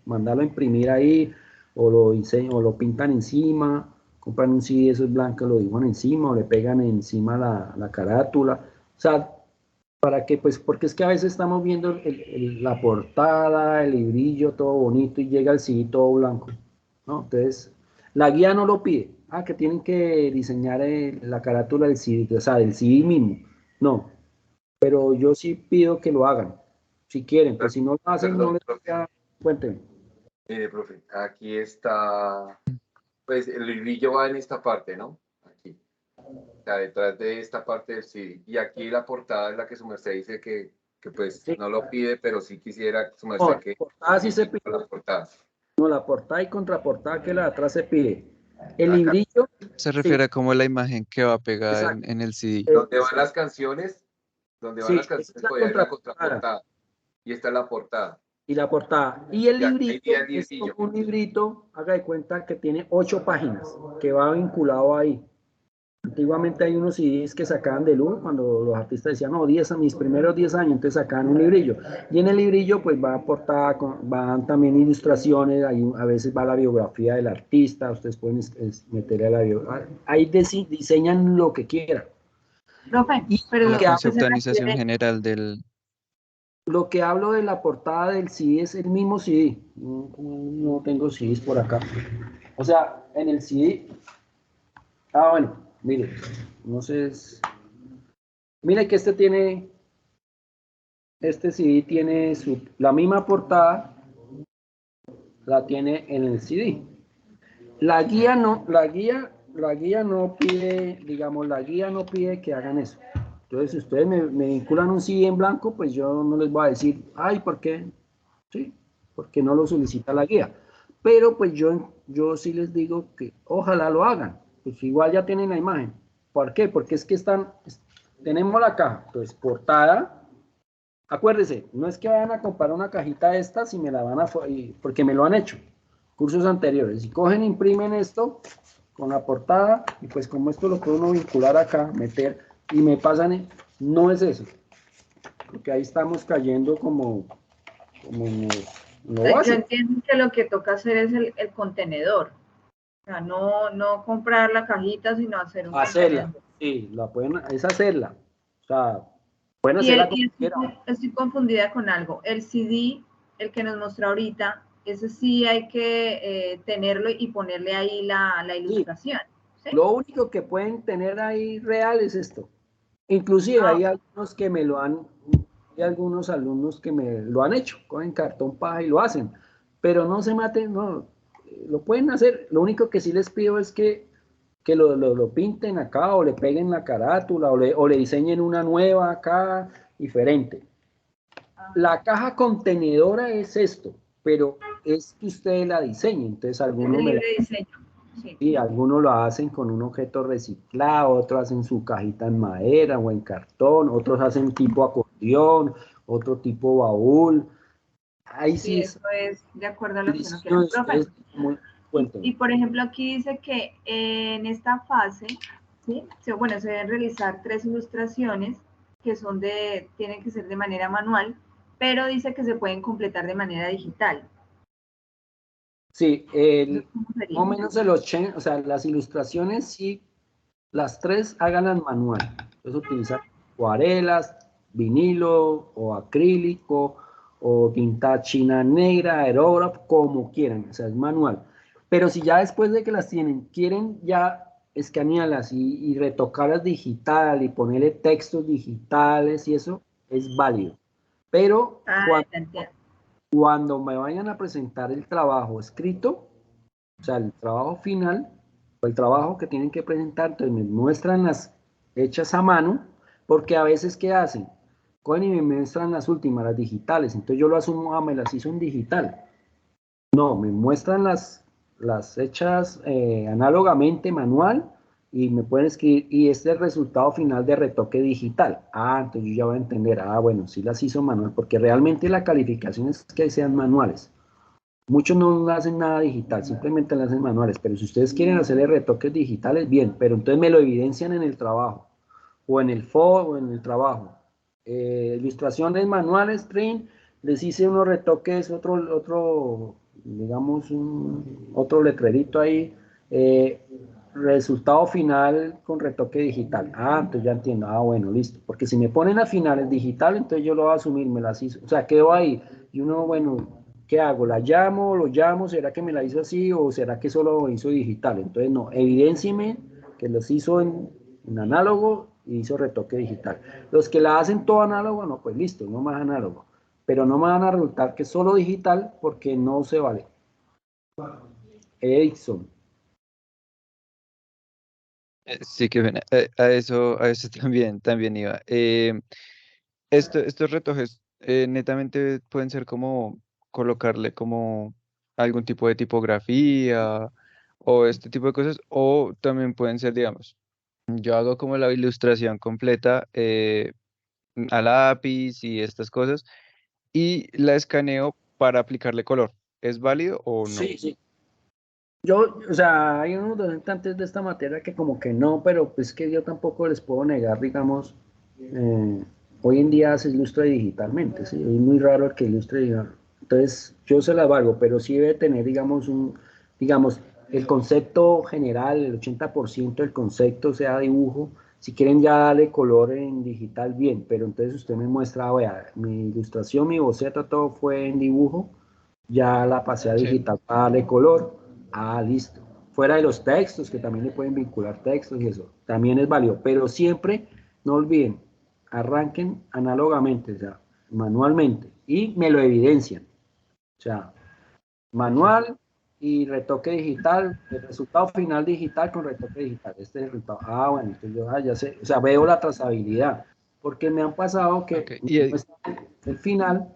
mandarlo a imprimir ahí, o lo diseñan, o lo pintan encima, compran un CD, eso es blanco, lo dibujan encima, o le pegan encima la carátula. O sea, para que, pues, porque es que a veces estamos viendo la portada, el librillo todo bonito y llega el CD todo blanco, ¿no? Entonces, la guía no lo pide. Ah, que tienen que diseñar la carátula del CD, o sea, del CD mismo. No, pero yo sí pido que lo hagan, si quieren, pues si no lo hacen, no Perdón, les profe. queda, cuéntenme. Profe, aquí está, pues el librillo va en esta parte, ¿no? Aquí, o sea, detrás de esta parte del CD. Y aquí la portada es la que su merced dice que pues Sí, no lo pide, pero sí quisiera su no, merced la que portada sí se pide, la portada. no, la portada y contraportada que la de atrás se pide. El Acá, librillo, Se sí, refiere a como la imagen que va pegada exacto. en el CD. donde van las canciones, donde van Sí, las esa es canciones, la podría ir la contraportada. contraportada. Y esta es la portada. Y la portada. Y el Y aquí iría librito el es como librillo. un librito, haga de cuenta que tiene 8 páginas, que va vinculado ahí. Antiguamente hay unos CDs que sacaban de luz cuando los artistas decían, no, 10 a mis primeros 10 años, entonces sacaban un librillo. Y en el librillo pues va portada, van también ilustraciones, a veces va la biografía del artista, ustedes pueden meterle a la biografía, ahí diseñan lo que quieran. Profe, Y La pero que usted se conceptualización refiere, general del... lo que hablo de la portada del CD es el mismo CD. No, no tengo CDs por acá. O sea, en el CD. Ah, bueno, mire. No sé. Mire que este CD tiene la misma portada, la tiene en el CD. La guía no, la guía no pide, digamos, la guía no pide que hagan eso. Entonces, si ustedes me vinculan un CD en blanco, pues yo no les voy a decir, ay, ¿por qué? Sí, porque no lo solicita la guía. Pero pues yo sí les digo que ojalá lo hagan. Pues igual ya tienen la imagen. ¿Por qué? Porque es que tenemos la caja, entonces portada. Acuérdense, no es que vayan a comprar una cajita de estas y me la van a, porque me lo han hecho, cursos anteriores. Si cogen, imprimen esto con la portada y pues como esto lo puede uno vincular acá, meter y me pasan, no es eso, porque ahí estamos cayendo como no yo básico. entiendo que lo que toca hacer es el contenedor. O sea, no comprar la cajita, sino hacer un Hacerla, contenedor. sí, es hacerla. O sea, pueden hacerla como quieran. Estoy confundida con algo. El CD, el que nos mostró ahorita, ese sí hay que tenerlo y ponerle ahí la Sí, ilustración. ¿Sí? lo único que pueden tener ahí real es esto. Inclusive Ah, hay algunos alumnos que me lo han hecho, cogen cartón paja y lo hacen, pero no se maten, no, lo pueden hacer. Lo único que sí les pido es que lo pinten acá o le peguen la carátula o le diseñen una nueva acá, diferente. La caja contenedora es esto, pero es que ustedes la diseñen, entonces algunos el me la libre diseño. Sí. sí, algunos lo hacen con un objeto reciclado, otros hacen su cajita en madera o en cartón, otros hacen tipo acordeón, otro tipo baúl. Ahí Sí, sí eso es de acuerdo a el lo que uno diseño quiera. de Profe, ustedes, cuéntenme. por ejemplo, aquí dice que en esta fase, ¿sí? Bueno, se deben realizar 3 ilustraciones que tienen que ser de manera manual, pero dice que se pueden completar de manera digital. Sí, ¿Cómo más o sería? menos o sea, las ilustraciones sí, las tres háganlas manual. Entonces utilizar acuarelas, vinilo o acrílico o tinta china negra, aerógrafo, como quieran, o sea, es manual. Pero si ya después de que las tienen, quieren ya escanearlas y retocarlas digital y ponerle textos digitales y eso, es válido. Pero Ah, ya entiendo. cuando me vayan a presentar el trabajo escrito, o sea, el trabajo final, o el trabajo que tienen que presentar, entonces me muestran las hechas a mano, porque a veces, ¿qué hacen? Cogen y me muestran las últimas, las digitales, entonces yo lo asumo, me las hizo en digital. No, me muestran las hechas análogamente, manual, y me pueden escribir, y este es el resultado final de retoque digital. Ah, entonces yo ya voy a entender, bueno, sí las hizo manual, porque realmente la calificación es que sean manuales. Muchos no hacen nada digital, simplemente lo hacen manuales, pero si ustedes quieren hacerle retoques digitales, bien, pero entonces me lo evidencian en el trabajo. o en el foro o en el trabajo. Ilustraciones manuales, print, les hice unos retoques, digamos, otro letrerito ahí, resultado final con retoque digital. Ah, entonces ya entiendo. Ah, bueno, listo. Porque si me ponen a finales digital, entonces yo lo voy a asumir, me las hizo. O sea, quedo ahí. Y uno, bueno, ¿qué hago? ¿La llamo? ¿Lo llamo? ¿Será que me la hizo así? ¿O será que solo lo hizo digital? Entonces, no, evidéncieme que los hizo en análogo y hizo retoque digital. Los que la hacen todo análogo, no, pues listo, no más análogo. Pero no me van a resultar que solo digital porque no se vale. Edison. Sí, que bueno, a eso también iba. Estos retoques netamente pueden ser como colocarle como algún tipo de tipografía o este tipo de cosas, o también pueden ser, digamos, yo hago como la ilustración completa a lápiz y estas cosas y la escaneo para aplicarle color. ¿Es válido o no? Sí, sí. Yo, o sea, hay unos docentes de esta materia que como que no, pero pues que yo tampoco les puedo negar, digamos, hoy en día se ilustra digitalmente, ¿sí? Es muy raro el que ilustre digital. Entonces, yo se la valgo, pero sí debe tener, digamos, el concepto general, el 80% del concepto sea dibujo. Si quieren ya darle color en digital, bien, pero entonces usted me muestra, vea, mi ilustración, mi boceto, todo fue en dibujo, ya la pasé a Sí. digital para darle color. Ah, listo. Fuera de los textos, que también le pueden vincular textos y eso, también es válido, pero siempre, no olviden, arranquen análogamente, o sea, manualmente, y me lo evidencian. O sea, manual y retoque digital, el resultado final digital con retoque digital. Este es el resultado. Ah, bueno, entonces yo ya sé, o sea, veo la trazabilidad, porque me han pasado Ok. que el final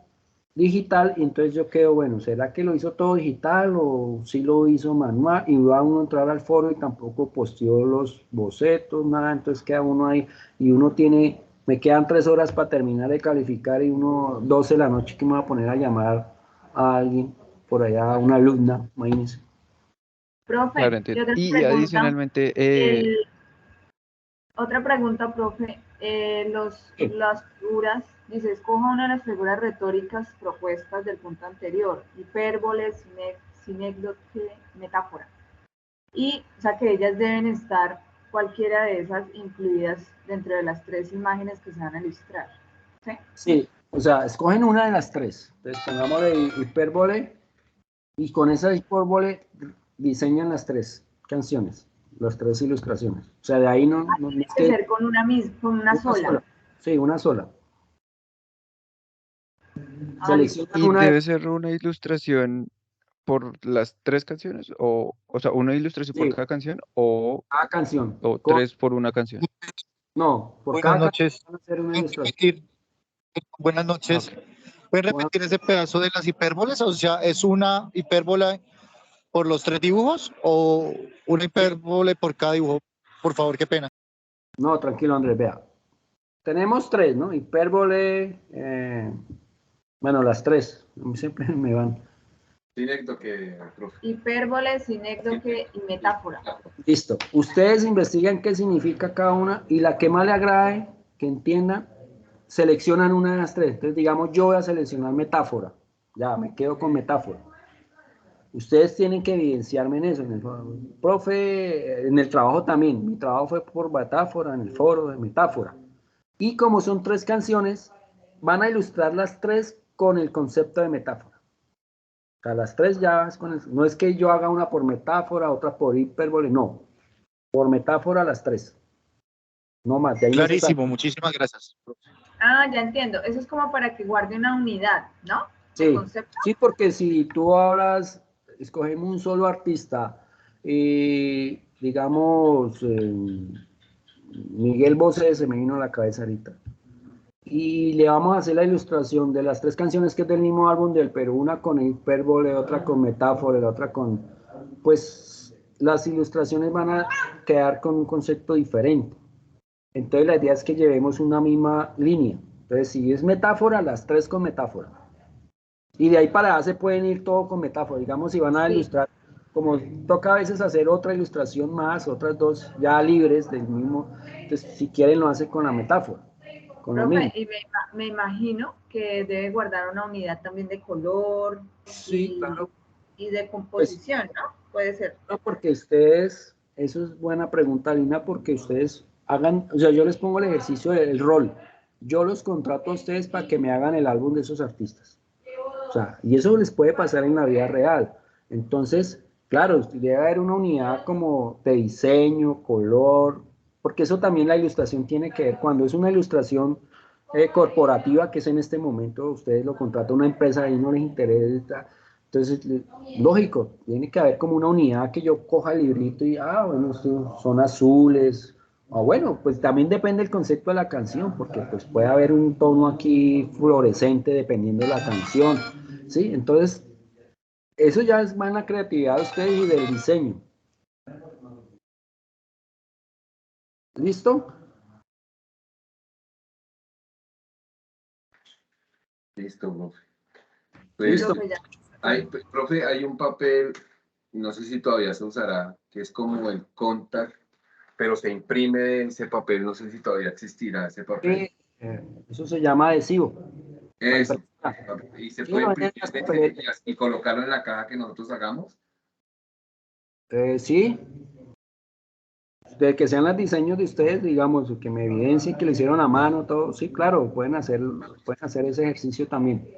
digital y entonces yo quedo, bueno, ¿será que lo hizo todo digital o sí lo hizo manual? Y va uno a entrar al foro y tampoco posteó los bocetos, nada, entonces queda uno ahí y uno tiene, me quedan 3 horas para terminar de calificar y uno, 12 de la noche que me va a poner a llamar a alguien, por allá, una alumna, imagínense. Claro, Profe, y entiendo. Y adicionalmente, el, otra pregunta, profe. Las figuras, dice, escoja una de las figuras retóricas propuestas del punto anterior, hipérbole, sinécdoque, metáfora. Y, o sea, que ellas deben estar cualquiera de esas incluidas dentro de las 3 imágenes que se van a ilustrar. ¿Sí? Sí, o sea, escogen una de las 3. Entonces pongámosle hipérbole y con esa hipérbole diseñan las 3 canciones, las 3 ilustraciones. O sea, de ahí no Tiene es que que ser con una una sola. sola. Sí, una sola. Listo. Seleccionan y una de debe ser una ilustración por las 3 canciones, o sea, una ilustración por sí, cada canción, o, cada canción. o 3 por una canción. No, por Buenas cada canción noches. van a hacer una ¿Pueden ilustración. repetir? Buenas Ah, noches. ok. ¿Pueden Bueno, repetir ese pedazo de las hipérboles? O sea, ¿es una hipérbola por los 3 dibujos o una hipérbole por cada dibujo? Por favor, qué pena. no, tranquilo, Andrés, vea. Tenemos 3, ¿no? Hipérbole, bueno, las 3. A mí siempre me van. Directo que, profe. Hipérbole, sinécdoque y metáfora. Listo. Ustedes investigan qué significa cada una y la que más le agrade, que entiendan, seleccionan una de las 3. Entonces, digamos, yo voy a seleccionar metáfora. Ya, me quedo con metáfora. Ustedes tienen que evidenciarme en eso. En el profe, en el trabajo también. Mi trabajo fue por metáfora, en el foro de metáfora. Y como son 3 canciones, van a ilustrar las 3 con el concepto de metáfora. O sea, las 3 ya es con no es que yo haga una por metáfora, otra por hipérbole, no. Por metáfora las 3. No más, de ahí no se sale. Clarísimo, muchísimas gracias. Ya entiendo. Eso es como para que guarde una unidad, ¿no? De Sí, concepto. sí, porque si tú hablas, escogemos un solo artista, digamos, Miguel Bosé se me vino a la cabeza ahorita. Y le vamos a hacer la ilustración de las 3 canciones que es del mismo álbum del Perú, una con hipérbole, otra con metáfora, la otra con, pues las ilustraciones van a quedar con un concepto diferente. Entonces la idea es que llevemos una misma línea. Entonces si es metáfora, las 3 con metáfora. Y de ahí para allá se pueden ir todo con metáfora. Digamos, si van a Sí. ilustrar como toca a veces hacer otra ilustración más, otras dos ya libres del mismo, entonces si quieren lo hace con la metáfora. Con lo mismo. Y me imagino que debe guardar una unidad también de color Sí, claro. Y de composición, ¿no? Puede ser. No, porque ustedes, eso es buena pregunta, Lina, porque ustedes hagan, o sea, yo les pongo el ejercicio del rol. Yo los contrato a ustedes para que me hagan el álbum de esos artistas. O sea, y eso les puede pasar en la vida real. Entonces, claro, debe haber una unidad como de diseño, color, porque eso también la ilustración tiene que ver. Cuando es una ilustración corporativa, que es en este momento, ustedes lo contratan a una empresa y no les interesa. Entonces, lógico, tiene que haber como una unidad que yo coja el librito y, bueno, son azules. O bueno, pues también depende del concepto de la canción, porque pues puede haber un tono aquí fluorescente dependiendo de la canción, ¿sí? Entonces, eso ya es más la creatividad de ustedes y del diseño. ¿Listo? Listo, profe. Pues, Listo. profe, hay un papel, no sé si todavía se usará, que es como el contact, pero se imprime ese papel, no sé si todavía existirá ese papel. Eso se llama adhesivo. Eso. Y se Sí, puede no, imprimir y colocarlo en la caja que nosotros hagamos. Sí, de que sean los diseños de ustedes, digamos, que me evidencien que lo hicieron a mano, todo, sí, claro, pueden hacer ese ejercicio también.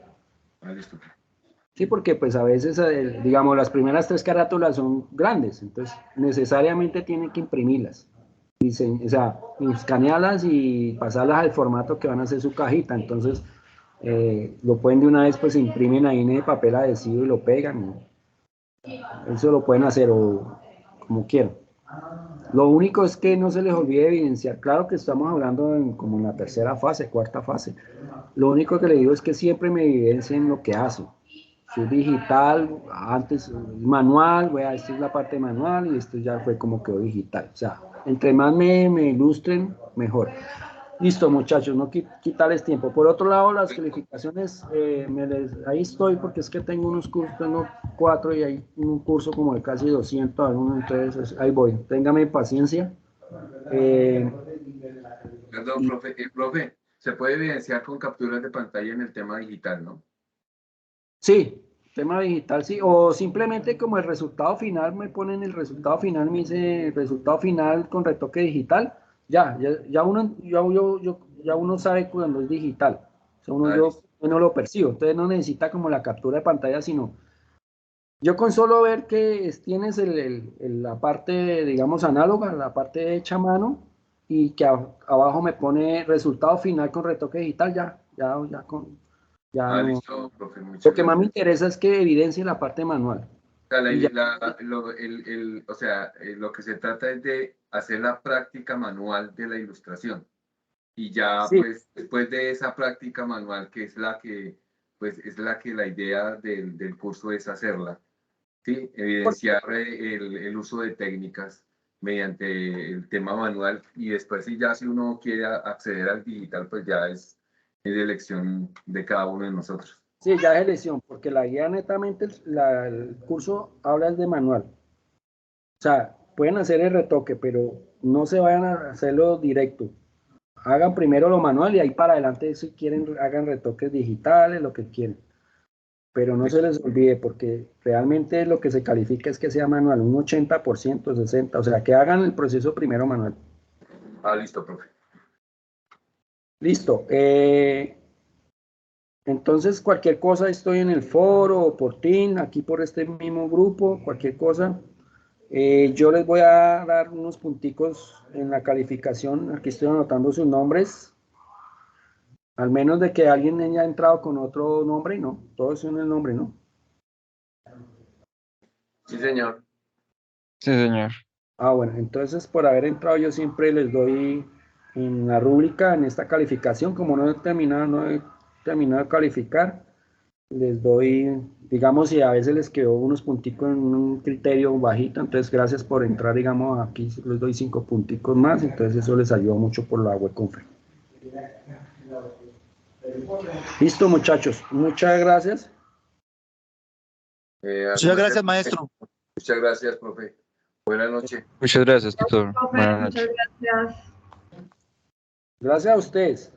Listo. Sí, porque pues a veces, digamos, las primeras 3 carátulas son grandes, entonces necesariamente tienen que imprimirlas, o sea, escanearlas y pasarlas al formato que van a hacer su cajita, entonces lo pueden de una vez, pues imprimen ahí en el papel adhesivo y lo pegan, eso lo pueden hacer o como quieran. Lo único es que no se les olvide evidenciar, claro que estamos hablando como en la tercera fase, cuarta fase, lo único que le digo es que siempre me evidencien lo que hacen. Si es digital, antes manual, esta es la parte manual y esto ya fue como quedó digital. O sea, entre más me ilustren, mejor. Listo, muchachos, no quitarles tiempo. Por otro lado, las calificaciones, ahí estoy porque es que tengo unos cursos, tengo 4 y hay un curso como de casi 200 algunos, entonces ahí voy. Téngame paciencia. Perdón, profe, profe, se puede evidenciar con capturas de pantalla en el tema digital, ¿no? Sí, tema digital, sí, o simplemente como el resultado final, me ponen el resultado final, me dice el resultado final con retoque digital, ya uno sabe cuando es digital, o sea, uno lo percibe, entonces no necesita como la captura de pantalla, sino yo con solo ver que tienes la parte, digamos, análoga, la parte hecha a mano, y que abajo me pone resultado final con retoque digital, ya no. Listo, profe, muchas Lo que más me gracias. interesa es que evidencie la parte manual. O sea, lo que se trata es de hacer la práctica manual de la ilustración. Y ya, Sí, pues, después de esa práctica manual, que es la que, pues, es la que la idea del curso es hacerla, ¿sí? Evidenciar el uso de técnicas mediante el tema manual y después si uno quiere acceder al digital, pues ya es de elección de cada uno de nosotros. sí, ya es elección, porque la guía netamente, el curso habla de manual. O sea, pueden hacer el retoque, pero no se vayan a hacerlo directo. Hagan primero lo manual y ahí para adelante, si quieren, hagan retoques digitales, lo que quieren. Pero no se les olvide, porque realmente lo que se califica es que sea manual, un 80%, 60%, o sea, que hagan el proceso primero manual. Listo, profe. Listo. Entonces, cualquier cosa, estoy en el foro o por Team, aquí por este mismo grupo, cualquier cosa. Yo les voy a dar unos punticos en la calificación. Aquí estoy anotando sus nombres. Al menos de que alguien haya entrado con otro nombre, no. Todos son el nombre, ¿no? Sí, señor. Sí, señor. Bueno, entonces por haber entrado yo siempre les doy en la rúbrica, en esta calificación, como no he terminado de calificar, les doy, digamos, si a veces les quedó unos punticos en un criterio bajito, entonces gracias por entrar, digamos, aquí les doy 5 punticos más, entonces eso les ayuda mucho por la web confe. Listo, muchachos, muchas gracias. Muchas gracias, maestro. Muchas gracias, profe. Buenas noches. Muchas gracias, tutor. Profe, Buenas muchas noches. gracias. Gracias a ustedes.